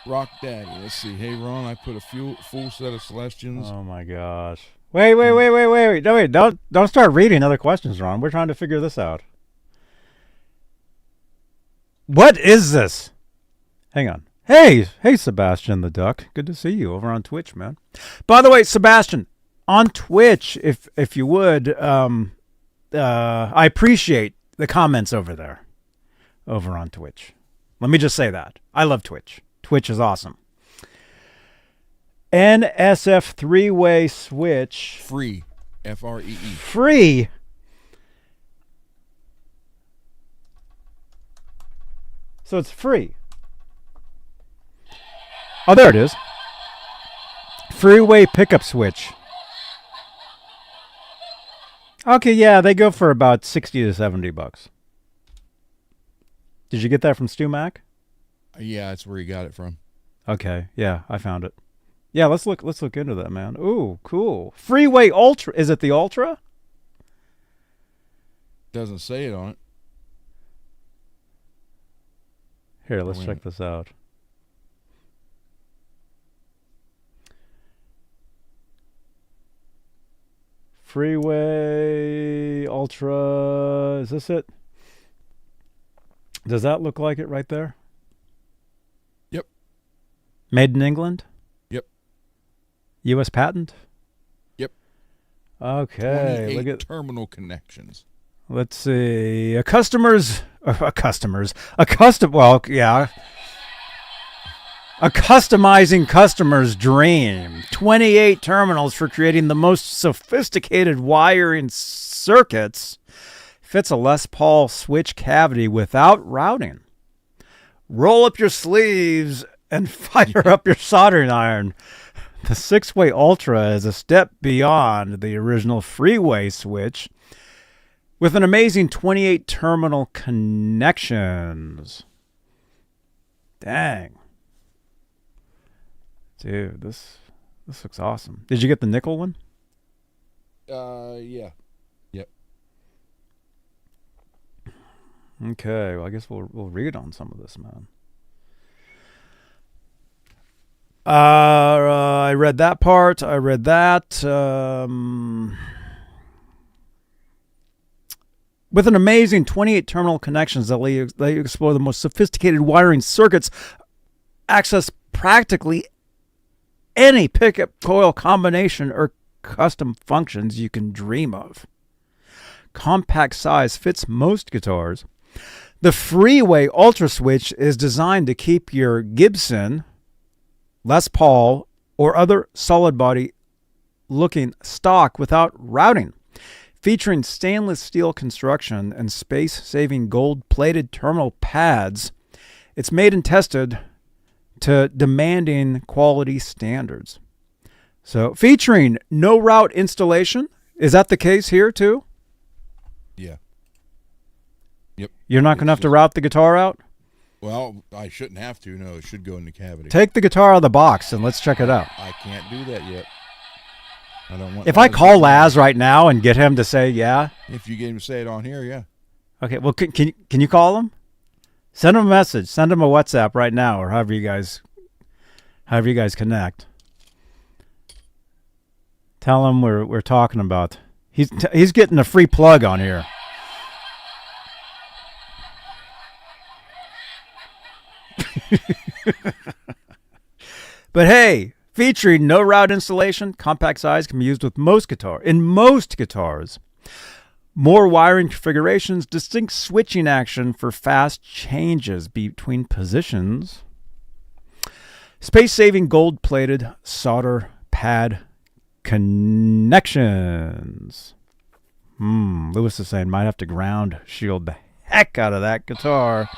Rock Daddy. Let's see. Hey, Ron, I put a full set of Celestians. Oh my gosh. Wait. No, wait. Don't start reading other questions, Ron. We're trying to figure this out. What is this? Hang on. Hey, Sebastian the Duck. Good to see you over on Twitch, man. By the way, Sebastian, on Twitch, if you would, I appreciate the comments over there, over on Twitch. Let me just say that. I love Twitch. Twitch is awesome. NSF 3-way switch. Free. F-R-E-E. Free. So it's free. Oh, there it is. Freeway pickup switch. Okay, yeah, they go for about 60 to 70 bucks. Did you get that from Stu Mac? Yeah, that's where he got it from. Okay, yeah, I found it. Yeah, let's look into that, man. Ooh, cool. Freeway Ultra. Is it the Ultra? Doesn't say it on it. Here, let's check this out. Freeway Ultra. Is this it? Does that look like it right there? Yep. Made in England? Yep. U.S. patent? Yep. Okay. 28 Look at terminal connections. Let's see. A customizing customer's dream. 28 terminals for creating the most sophisticated wiring circuits. Fits a Les Paul switch cavity without routing. Roll up your sleeves and fire up your soldering iron. The 6-way Ultra is a step beyond the original freeway switch with an amazing 28 terminal connections. Dang. Dude, this looks awesome. Did you get the nickel one? Yeah. Yep. Okay, well, I guess we'll read on some of this, man. I read that part. I read that. With an amazing 28 terminal connections that let you explore the most sophisticated wiring circuits, access practically any pickup coil combination or custom functions you can dream of. Compact size fits most guitars. The Freeway Ultra Switch is designed to keep your Gibson, Les Paul, or other solid body looking stock without routing. Featuring stainless steel construction and space-saving gold-plated terminal pads, it's made and tested to demanding quality standards. So, featuring no route installation. Is that the case here, too? Yeah. Yep. You're not going to have to route the guitar out? Well, I shouldn't have to. No, it should go in the cavity. Take the guitar out of the box and let's check it out. I can't do that yet. I don't want. If I call Laz right now and get him to say yeah. If you get him to say it on here, yeah. Okay, well, can you call him? Send him a message. Send him a WhatsApp right now, or however you guys connect. Tell him we're talking about. He's getting a free plug on here. But hey, featuring no route installation, compact size can be used with most guitars. More wiring configurations, distinct switching action for fast changes between positions. Space-saving gold-plated solder pad connections. Lewis is saying might have to ground shield the heck out of that guitar.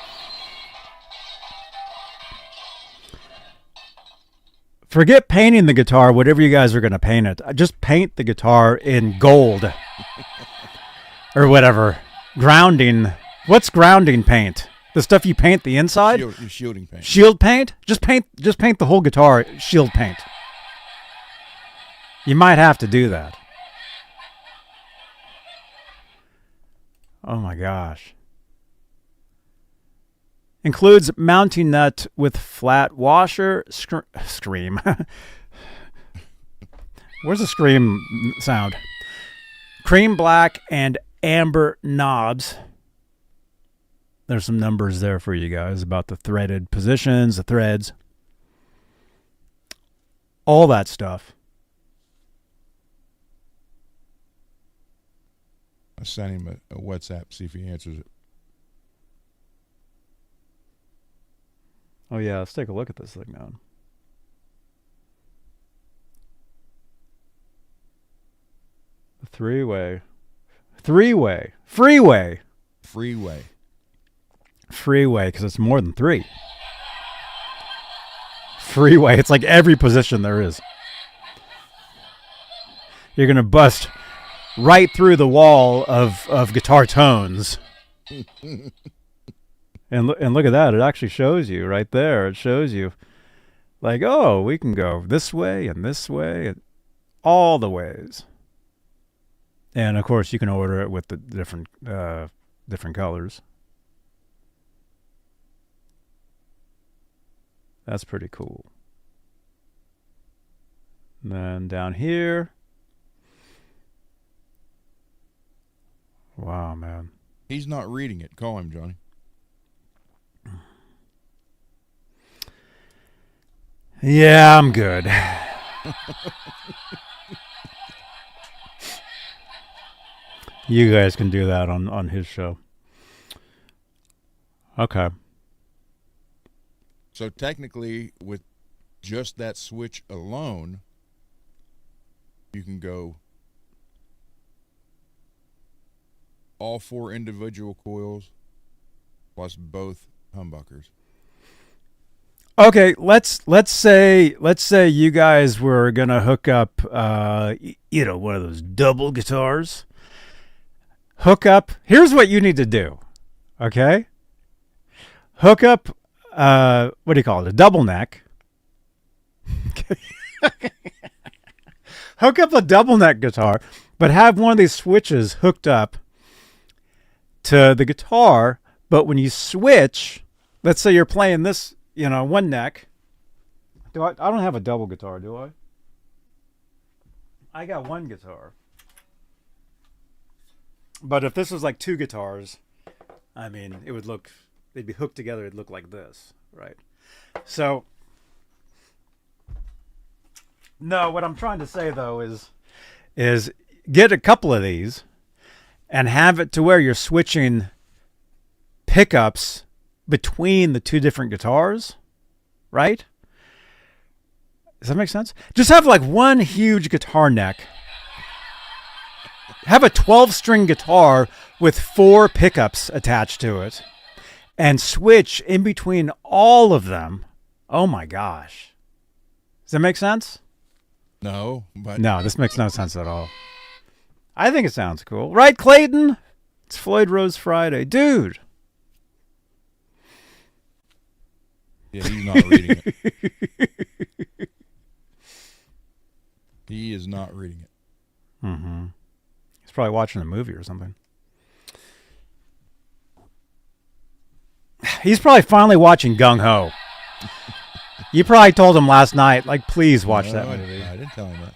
Forget painting the guitar, whatever you guys are going to paint it. Just paint the guitar in gold. Or whatever. Grounding. What's grounding paint? The stuff you paint the inside? Shielding paint. Shield paint? Just paint the whole guitar shield paint. You might have to do that. Oh my gosh. Includes mounting nut with flat washer. Scream. Where's the scream sound? Cream black and amber knobs. There's some numbers there for you guys about the threaded positions, the threads. All that stuff. I sent him a WhatsApp, see if he answers it. Oh yeah, let's take a look at this thing now. The freeway, because it's more than three. Freeway, it's like every position there is. You're gonna bust right through the wall of guitar tones. And look at that. It actually shows you right there. It shows you like, oh, we can go this way and all the ways. And of course, you can order it with the different colors. That's pretty cool. And then down here. Wow, man. He's not reading it. Call him, Johnny. Yeah, I'm good. You guys can do that on his show. Okay. So technically, with just that switch alone, you can go all 4 individual coils plus both humbuckers. Okay, let's say you guys were gonna hook up one of those double guitars. Hook up. Here's what you need to do. Okay? Hook up what do you call it? A double neck. Hook up a double neck guitar, but have one of these switches hooked up to the guitar, but when you switch, let's say you're playing this, one neck. I don't have a double guitar, do I? I got one guitar. But if this was like 2 guitars, I mean, they'd be hooked together, it'd look like this, right? So, no, what I'm trying to say though is get a couple of these and have it to where you're switching pickups between the 2 different guitars, right? Does that make sense? Just have like one huge guitar neck. Have a 12-string guitar with 4 pickups attached to it and switch in between all of them. Oh my gosh. Does that make sense? No, but No, this makes no sense at all. I think it sounds cool. Right, Clayton? It's Floyd Rose Friday. Dude. yeah, he's not reading it. He is not reading it. Mm-hmm. He's probably watching a movie or something. He's probably finally watching Gung Ho. You probably told him last night, like, please watch that movie. I didn't tell him that.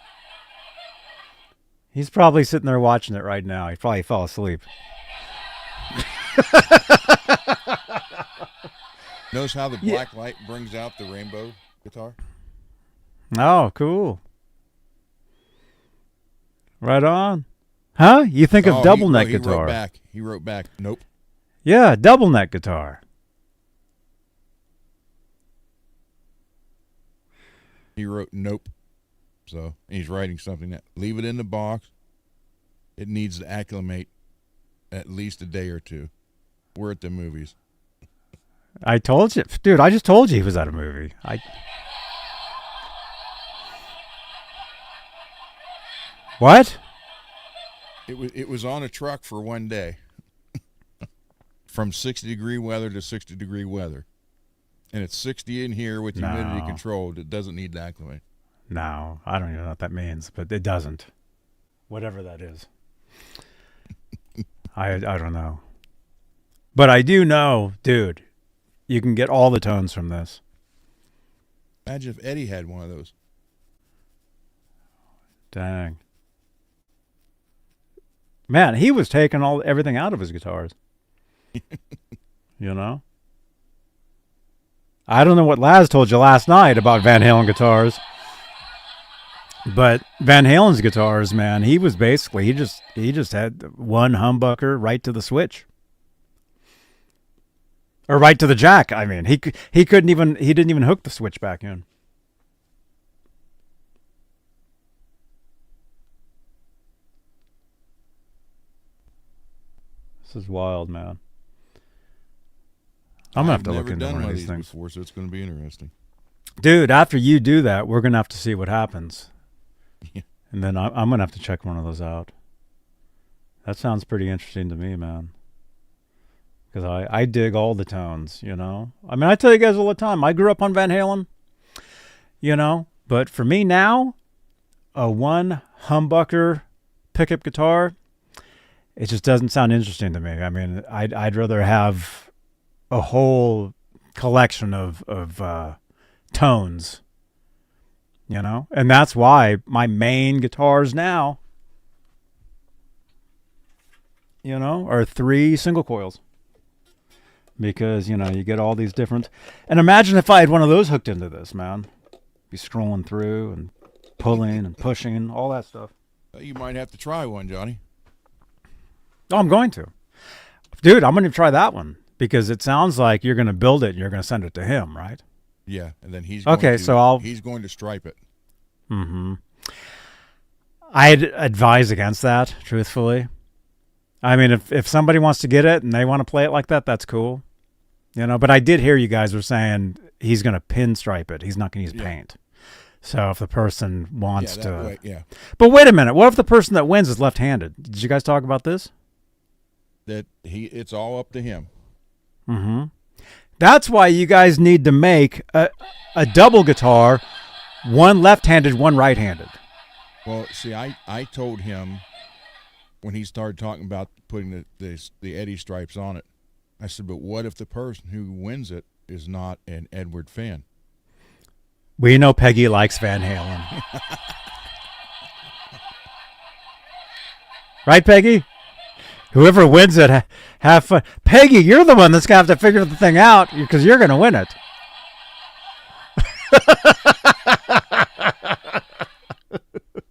He's probably sitting there watching it right now. He probably fell asleep. Notice how the black light brings out the rainbow guitar? Oh, cool. Right on. Huh? You think of double neck guitar. He wrote back, nope. Yeah, double neck guitar. He wrote nope. So he's writing something that leave it in the box. It needs to acclimate at least a day or 2. We're at the movies. I told you. Dude, I just told you he was at a movie. What? It was on a truck for one day. From 60-degree weather to 60-degree weather. And it's 60 in here with humidity controlled. It doesn't need to acclimate. No, I don't even know what that means, but it doesn't. Whatever that is. I don't know. But I do know, dude, you can get all the tones from this. Imagine if Eddie had one of those. Dang. Man, he was taking everything out of his guitars. You know? I don't know what Laz told you last night about Van Halen guitars. But Van Halen's guitars, man, he was basically he just had one humbucker right to the switch. Or right to the jack. I mean, he didn't even hook the switch back in. This is wild, man. I'm gonna have to look into one of these things before, so it's gonna be interesting. Dude, after you do that, we're gonna have to see what happens. Yeah. And then I'm gonna have to check one of those out. That sounds pretty interesting to me, man. Because I dig all the tones, you know. I mean, I tell you guys all the time, I grew up on Van Halen, you know. But for me now, a one humbucker pickup guitar, it just doesn't sound interesting to me. I mean, I'd rather have a whole collection of tones, you know. And that's why my main guitars now, you know, are 3 single coils. Because, you know, you get all these different... And imagine if I had one of those hooked into this, man. Be scrolling through and pulling and pushing, all that stuff. You might have to try one, Johnny. Oh, I'm going to. Dude, I'm going to try that one. Because it sounds like you're going to build it and you're going to send it to him, right? Yeah, and then he's going he's going to stripe it. Mm-hmm. I'd advise against that, truthfully. I mean, if somebody wants to get it and they want to play it like that, that's cool. You know, but I did hear you guys were saying he's going to pinstripe it. He's not going to use paint. So if the person wants to... Way, yeah. But wait a minute. What if the person that wins is left-handed? Did you guys talk about this? It's all up to him. Mm-hmm. That's why you guys need to make a double guitar, one left-handed, one right-handed. Well, see, I told him when he started talking about putting the Eddie stripes on it, I said, but what if the person who wins it is not an Edward fan? We know Peggy likes Van Halen. Right, Peggy? Whoever wins it, have fun. Peggy, you're the one that's going to have to figure the thing out because you're going to win it.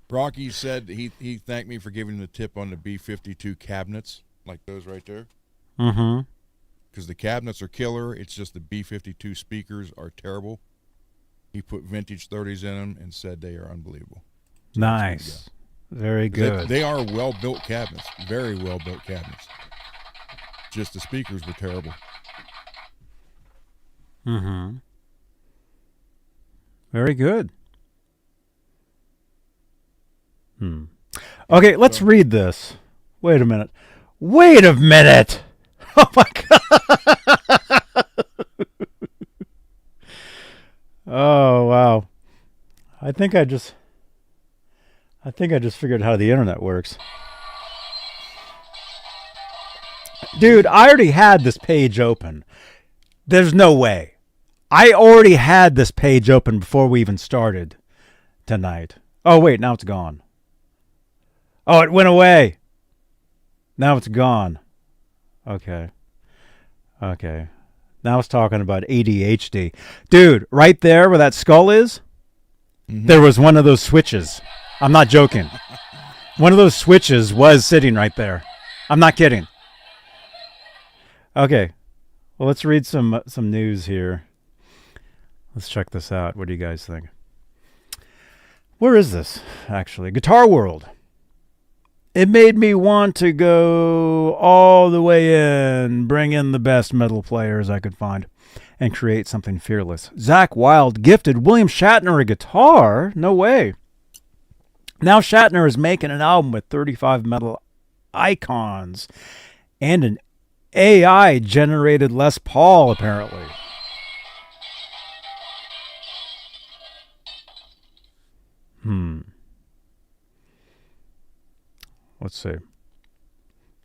Rocky said he thanked me for giving him the tip on the B-52 cabinets, like those right there. Mm-hmm. Because the cabinets are killer. It's just the B-52 speakers are terrible. He put vintage 30s in them and said they are unbelievable. So nice. Very good. They are well-built cabinets. Very well-built cabinets. Just the speakers were terrible. Mm-hmm. Very good. Okay, let's read this. Wait a minute. Wait a minute. Oh my God. Oh wow. I think I just figured out how the internet works. Dude, I already had this page open. There's no way. I already had this page open before we even started tonight. Oh wait, now it's gone. Oh, it went away. Now it's gone. Okay. Now it's talking about ADHD. Dude, right there where that skull is, there was one of those switches. I'm not joking. One of those switches was sitting right there. I'm not kidding. Okay. Well, let's read some news here. Let's check this out. What do you guys think? Where is this, actually? Guitar World. It made me want to go all the way in, bring in the best metal players I could find, and create something fearless. Zakk Wylde gifted William Shatner a guitar? No way. Now Shatner is making an album with 35 metal icons and an AI-generated Les Paul, apparently. Let's see.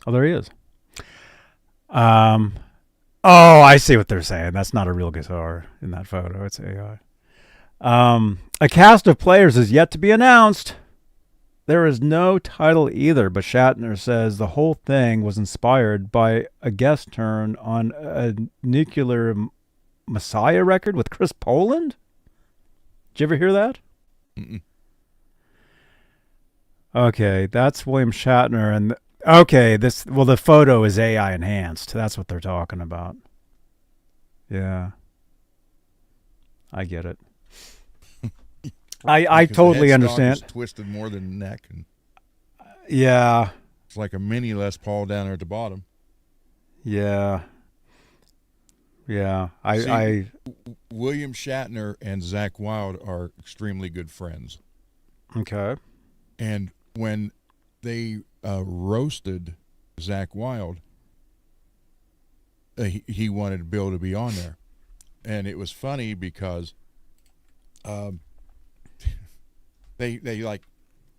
Oh, there he is. Oh, I see what they're saying. That's not a real guitar in that photo. It's AI. A cast of players is yet to be announced. There is no title either, but Shatner says the whole thing was inspired by a guest turn on a Nuclear Messiah record with Chris Poland. Did you ever hear that? Mm-mm. Okay, that's William Shatner, and okay, the photo is AI enhanced. That's what they're talking about. Yeah, I get it. I totally understand. Is twisted more than the neck, and yeah, it's like a mini Les Paul down there at the bottom. Yeah. I William Shatner and Zakk Wylde are extremely good friends. Okay. And when they roasted Zakk Wylde, he wanted Bill to be on there. And it was funny because they like,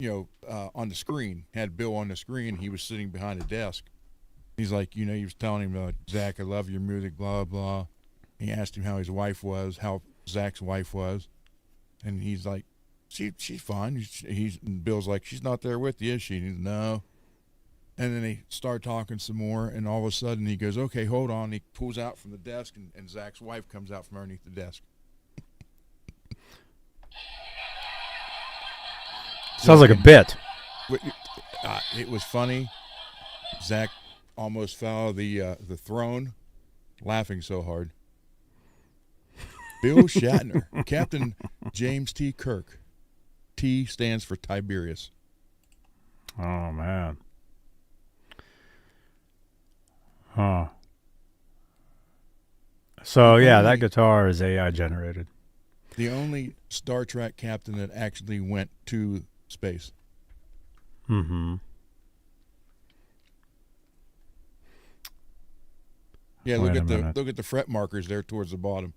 on the screen, had Bill on the screen. He was sitting behind a desk. He's like, he was telling him, Zakk, I love your music, blah, blah. He asked him how his wife was, how Zack's wife was. And he's like, she's fine. And Bill's like, she's not there with you, is she? And he's, no. And then they start talking some more, and all of a sudden he goes, okay, hold on. He pulls out from the desk, and Zack's wife comes out from underneath the desk. Sounds like a bit. It was funny. Zakk almost fell out of the throne laughing so hard. Bill Shatner, Captain James T. Kirk. T stands for Tiberius. Oh, man. Huh. So, yeah, that guitar is AI generated. The only Star Trek captain that actually went to space. Mm-hmm. Yeah, look at the fret markers there towards the bottom.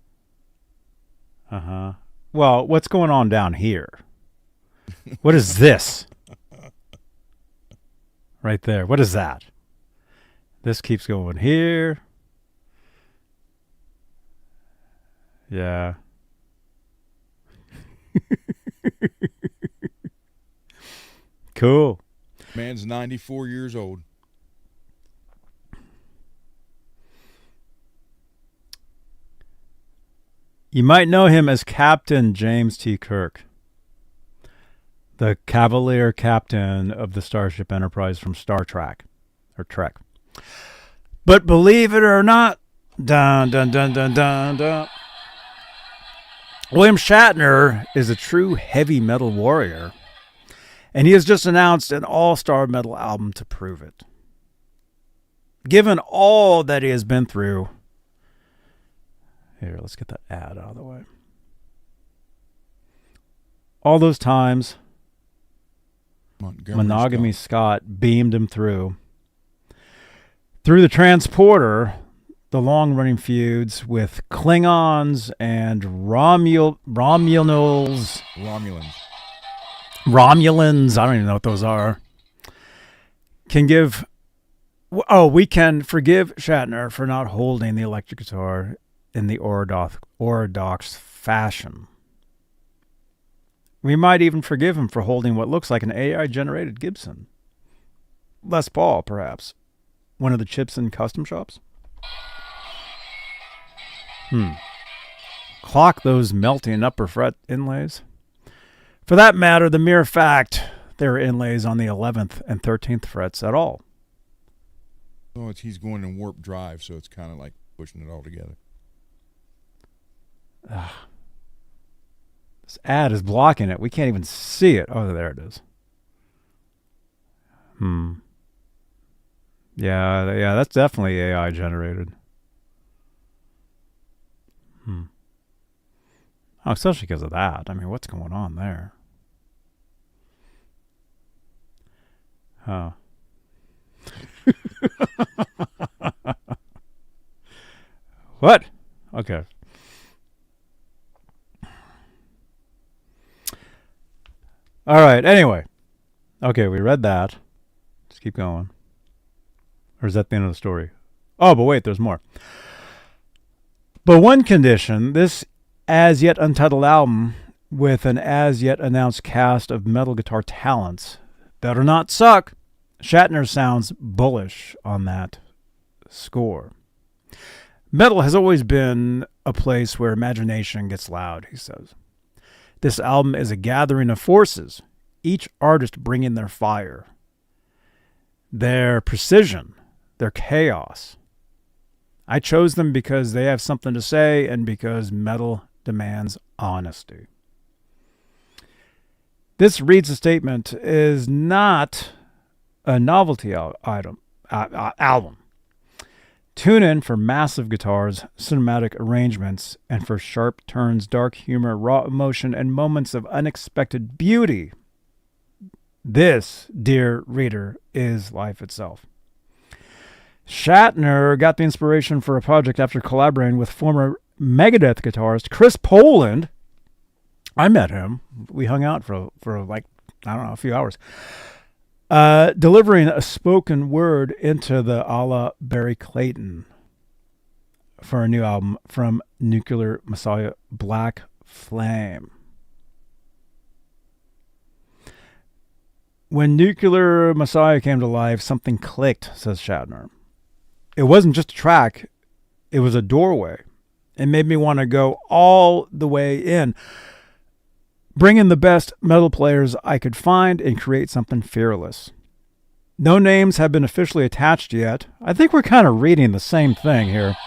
Uh-huh. Well, what's going on down here? What is this? Right there. What is that? This keeps going here. Yeah. Cool. Man's 94 years old. You might know him as Captain James T. Kirk, the Cavalier captain of the Starship Enterprise from Star Trek, or Trek. But believe it or not, dun dun dun dun dun dun, William Shatner is a true heavy metal warrior, and he has just announced an all-star metal album to prove it. Given all that he has been through, here, let's get that ad out of the way. All those times Monogamy Scott beamed him through the transporter, the long-running feuds with Klingons and Romulans. I don't even know what those are. We can forgive Shatner for not holding the electric guitar in the orthodox fashion. We might even forgive him for holding what looks like an AI-generated Gibson. Les Paul, perhaps. One of the chips in custom shops? Clock those melting upper fret inlays. For that matter, the mere fact there are inlays on the 11th and 13th frets at all. Well, he's going in warp drive, so it's kind of like pushing it all together. This ad is blocking it. We can't even see it. Oh, there it is. Yeah, that's definitely AI generated. Oh, especially because of that. I mean, what's going on there? Huh. What? Okay. All right, anyway. Okay, we read that. Just keep going. Or is that the end of the story? Oh, but wait, there's more. But one condition, this as yet untitled album with an as yet announced cast of metal guitar talents better not suck. Shatner sounds bullish on that score. Metal has always been a place where imagination gets loud, he says. This album is a gathering of forces, each artist bringing their fire, their precision, their chaos. I chose them because they have something to say and because metal demands honesty. This reads a statement is not a novelty album. Tune in for massive guitars, cinematic arrangements, and for sharp turns, dark humor, raw emotion, and moments of unexpected beauty. This, dear reader, is life itself. Shatner got the inspiration for a project after collaborating with former Megadeth guitarist Chris Poland. I met him. We hung out for like, I don't know, a few hours. Delivering a spoken word into the a la Barry Clayton for a new album from Nuclear Messiah, Black Flame. When Nuclear Messiah came to life, something clicked, says Shatner. It wasn't just a track, it was a doorway. It made me want to go all the way in, bring in the best metal players I could find, and create something fearless. No names have been officially attached yet. I think we're kind of reading the same thing here.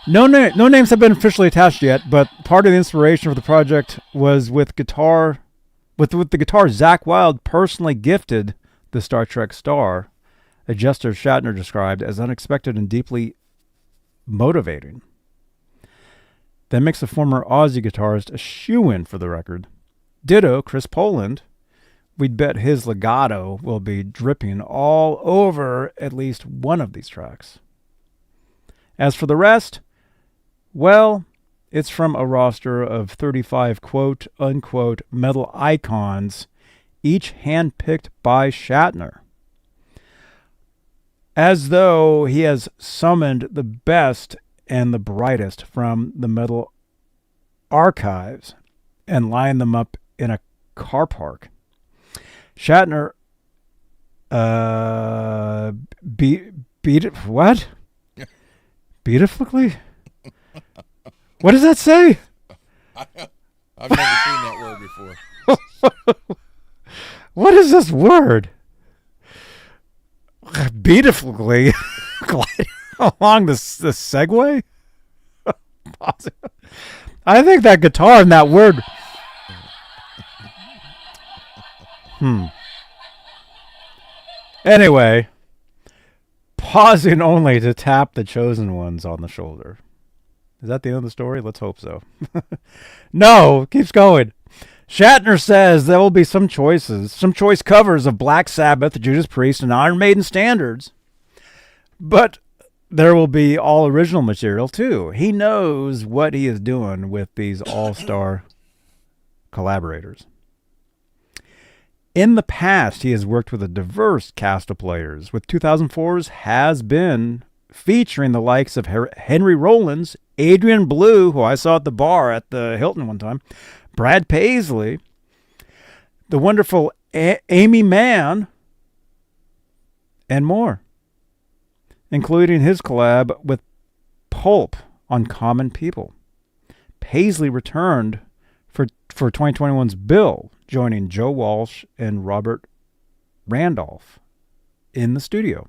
No names have been officially attached yet, but part of the inspiration for the project was with the guitar Zakk Wylde personally gifted the Star Trek star, a gesture Shatner described as unexpected and deeply motivating. That makes the former Aussie guitarist a shoo-in for the record. Ditto Chris Poland. We'd bet his legato will be dripping all over at least one of these tracks. As for the rest, well, it's from a roster of 35 quote-unquote metal icons, each handpicked by Shatner. As though he has summoned the best and the brightest from the metal archives and lined them up in a car park. Shatner beat it. What? Beautifully? What does that say? I've never seen that word before. What is this word? Beautifully gliding along the Segway? I think that guitar and that word. Anyway, pausing only to tap the chosen ones on the shoulder. Is that the end of the story? Let's hope so. No, keeps going. Shatner says there will be some choice covers of Black Sabbath, Judas Priest, and Iron Maiden standards. But there will be all original material too. He knows what he is doing with these all-star collaborators. In the past, he has worked with a diverse cast of players, with 2004's Has Been featuring the likes of Henry Rollins, Adrian Blue, who I saw at the bar at the Hilton one time, Brad Paisley, the wonderful Amy Mann, and more, including his collab with Pulp on Common People. Paisley returned for 2021's Bill, joining Joe Walsh and Robert Randolph in the studio.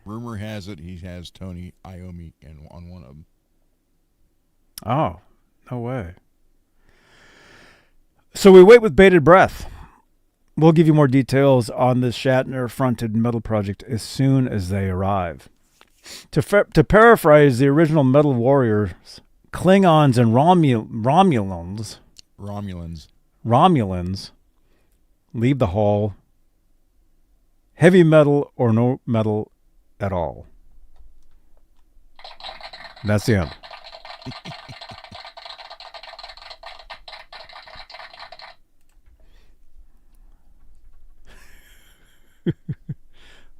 Rumor has it he has Tony Iommi on one of them. Oh, no way. So we wait with bated breath. We'll give you more details on this Shatner-fronted metal project as soon as they arrive. To paraphrase the original Metal Warriors, Klingons and Romulans leave the hall. Heavy metal or no metal at all. That's the end. Let's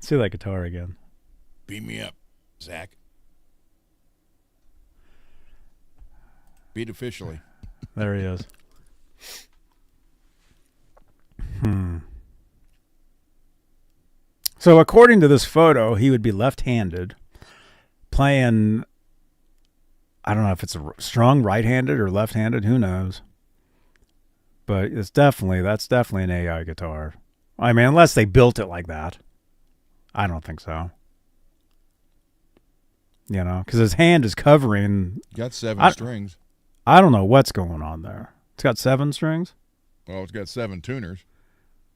see that guitar again. Beam me up, Zach. Beat officially. There he is. So according to this photo, he would be left-handed, playing, I don't know if it's a strong right-handed or left-handed, who knows. But that's definitely an AI guitar. I mean, unless they built it like that. I don't think so. You know, because his hand is covering. Got 7 strings. I don't know what's going on there. It's got 7 strings? Well, it's got 7 tuners.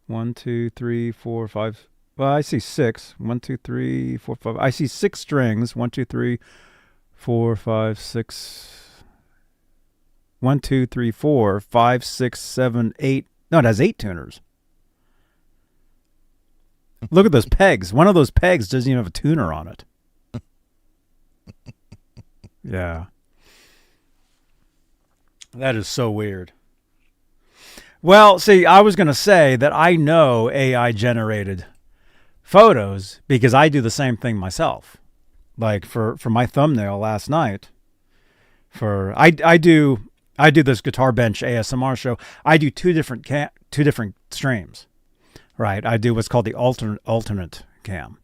1, 2, 3, 4, 5. Well, I see 6. 1, 2, 3, 4, 5. I see 6 strings. 1, 2, 3, 4, 5, 6. 1, 2, 3, 4, 5, 6, 7, 8. No, it has 8 tuners. Look at those pegs. One of those pegs doesn't even have a tuner on it. Yeah. That is so weird. Well, see, I was going to say that I know AI generated photos because I do the same thing myself. Like for my thumbnail last night, I do this Guitar Bench ASMR show. I do two different streams. Right, I do what's called the alternate cam.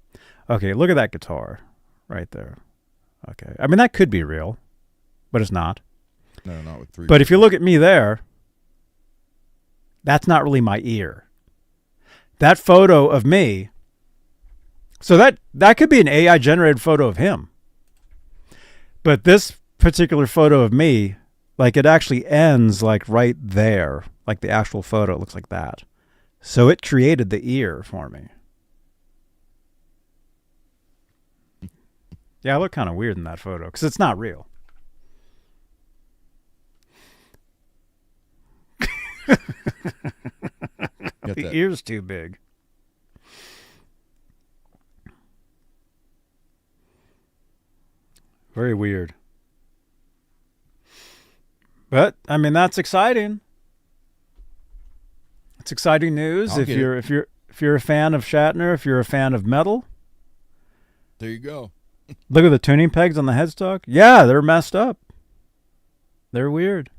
Okay, look at that guitar right there. Okay, I mean that could be real, but it's not. No, not with 3. But if you look at me there, that's not really my ear. That photo of me, so that could be an AI generated photo of him. But this particular photo of me, like it actually ends like right there, like the actual photo, it looks like that. So it created the ear for me. Yeah, I look kind of weird in that photo because it's not real. The ear's too big. Very weird. But I mean that's exciting. It's exciting news if you're a fan of Shatner, if you're a fan of metal. There you go. Look at the tuning pegs on the headstock. Yeah, they're messed up. They're weird.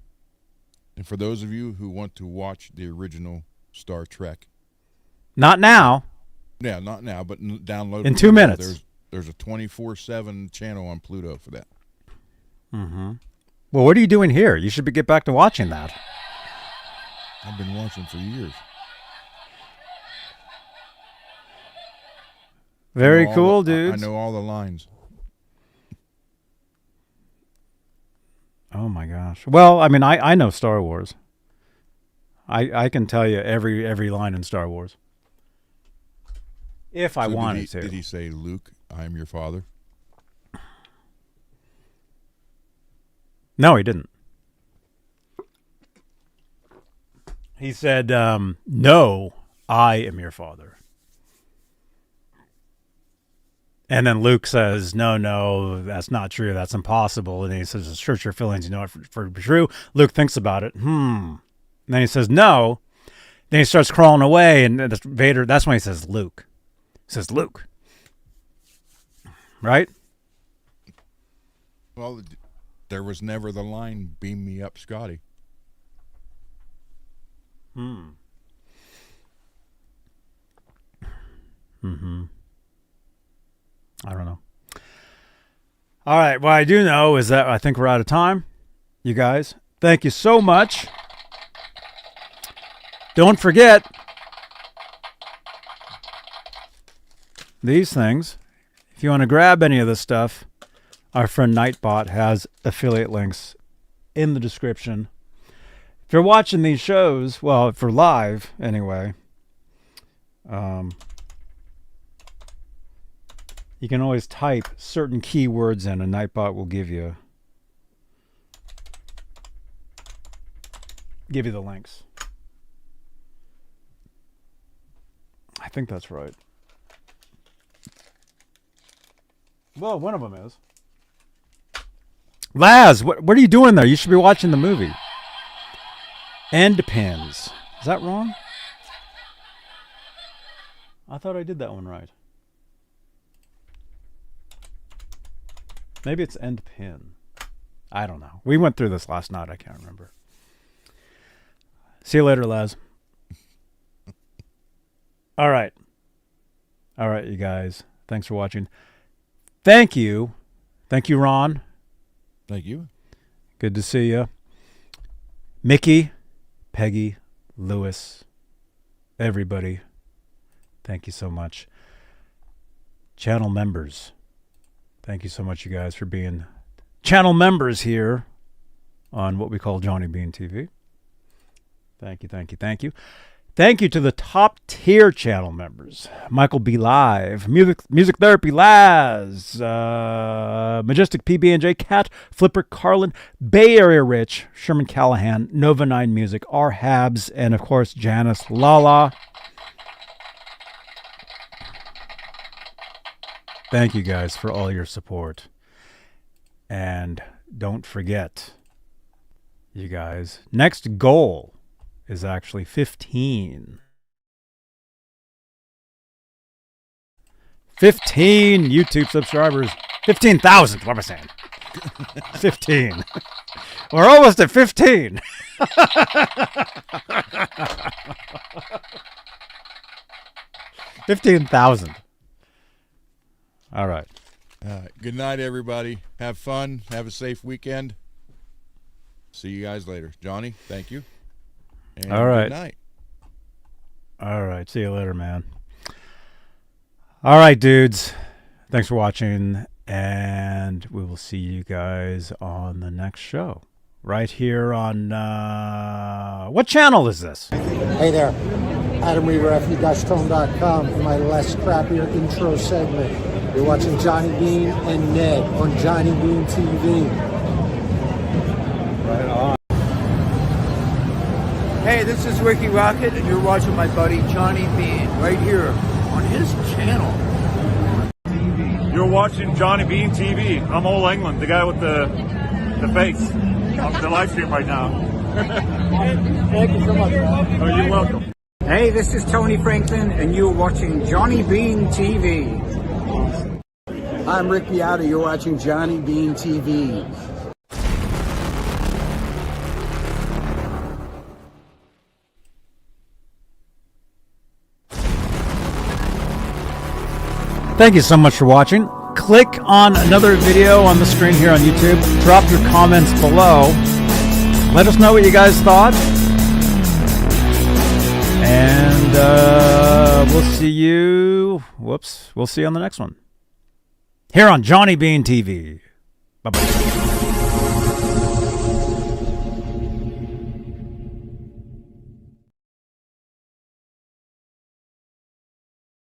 And for those of you who want to watch the original Star Trek, not now. Yeah, not now, but download in 2 minutes. There's a 24/7 channel on Pluto for that. Mm-hmm. Well, what are you doing here? You should get back to watching that. I've been watching for years. Very cool, dudes. I know all the lines. Oh my gosh. Well, I mean, I know Star Wars. I can tell you every line in Star Wars. If I wanted to. Did he say, Luke, I am your father? No, he didn't. He said, no, I am your father. And then Luke says, no, that's not true. That's impossible. And he says, search your feelings, you know it for true. Luke thinks about it. And then he says, no. Then he starts crawling away. And Vader, that's when he says, Luke. He says, Luke. Right? Well, there was never the line, beam me up, Scotty. I don't know. All right. What I do know is that I think we're out of time. You guys, thank you so much. Don't forget these things. If you want to grab any of this stuff, our friend Nightbot has affiliate links in the description. If you're watching these shows, well, for live anyway, you can always type certain keywords in, and Nightbot will give you the links. I think that's right. Well, one of them is. Laz, what are you doing there? You should be watching the movie. End pins. Is that wrong? I thought I did that one right. Maybe it's end pin. I don't know. We went through this last night. I can't remember. See you later, Laz. All right. All right, you guys. Thanks for watching. Thank you. Thank you, Ron. Thank you. Good to see you. Mickey, Peggy, Lewis, everybody. Thank you so much. Channel members. Thank you so much, you guys, for being channel members here on what we call Johnny Beane TV. Thank you, thank you, thank you. Thank you to the top tier channel members. Michael B. Live, Music Therapy Laz, Majestic PB&J, Cat, Flipper Carlin, Bay Area Rich, Sherman Callahan, Nova 9 Music, R. Habs, and of course Janice Lala. Thank you guys for all your support. And don't forget, you guys, next goal is actually 15. 15 YouTube subscribers. 15,000. What am I saying? 15. We're almost at 15. $15,000. All right. Good night, everybody. Have fun. Have a safe weekend. See you guys later. Johnny, thank you. And all right. Good night. All right. See you later, man. All right, dudes. Thanks for watching. And we will see you guys on the next show. Right here on... what channel is this? Hey there, Adam Weaver, fe-tone.com for my less crappier intro segment. You're watching Johnny Beane and Ned on Johnny Beane TV. Right on. Hey, this is Ricky Rocket, and you're watching my buddy Johnny Beane right here on his channel. You're watching Johnny Beane TV. I'm Ole England, the guy with the face on the live stream right now. Thank you so much, man. Oh, you're welcome. Hey, this is Tony Franklin, and you're watching Johnny Beane TV. I'm Rick Beata, you're watching Johnny Beane TV. Thank you so much for watching. Click on another video on the screen here on YouTube. Drop your comments below. Let us know what you guys thought. And we'll see you... Whoops. We'll see you on the next one. Here on Johnny Beane TV. Bye-bye.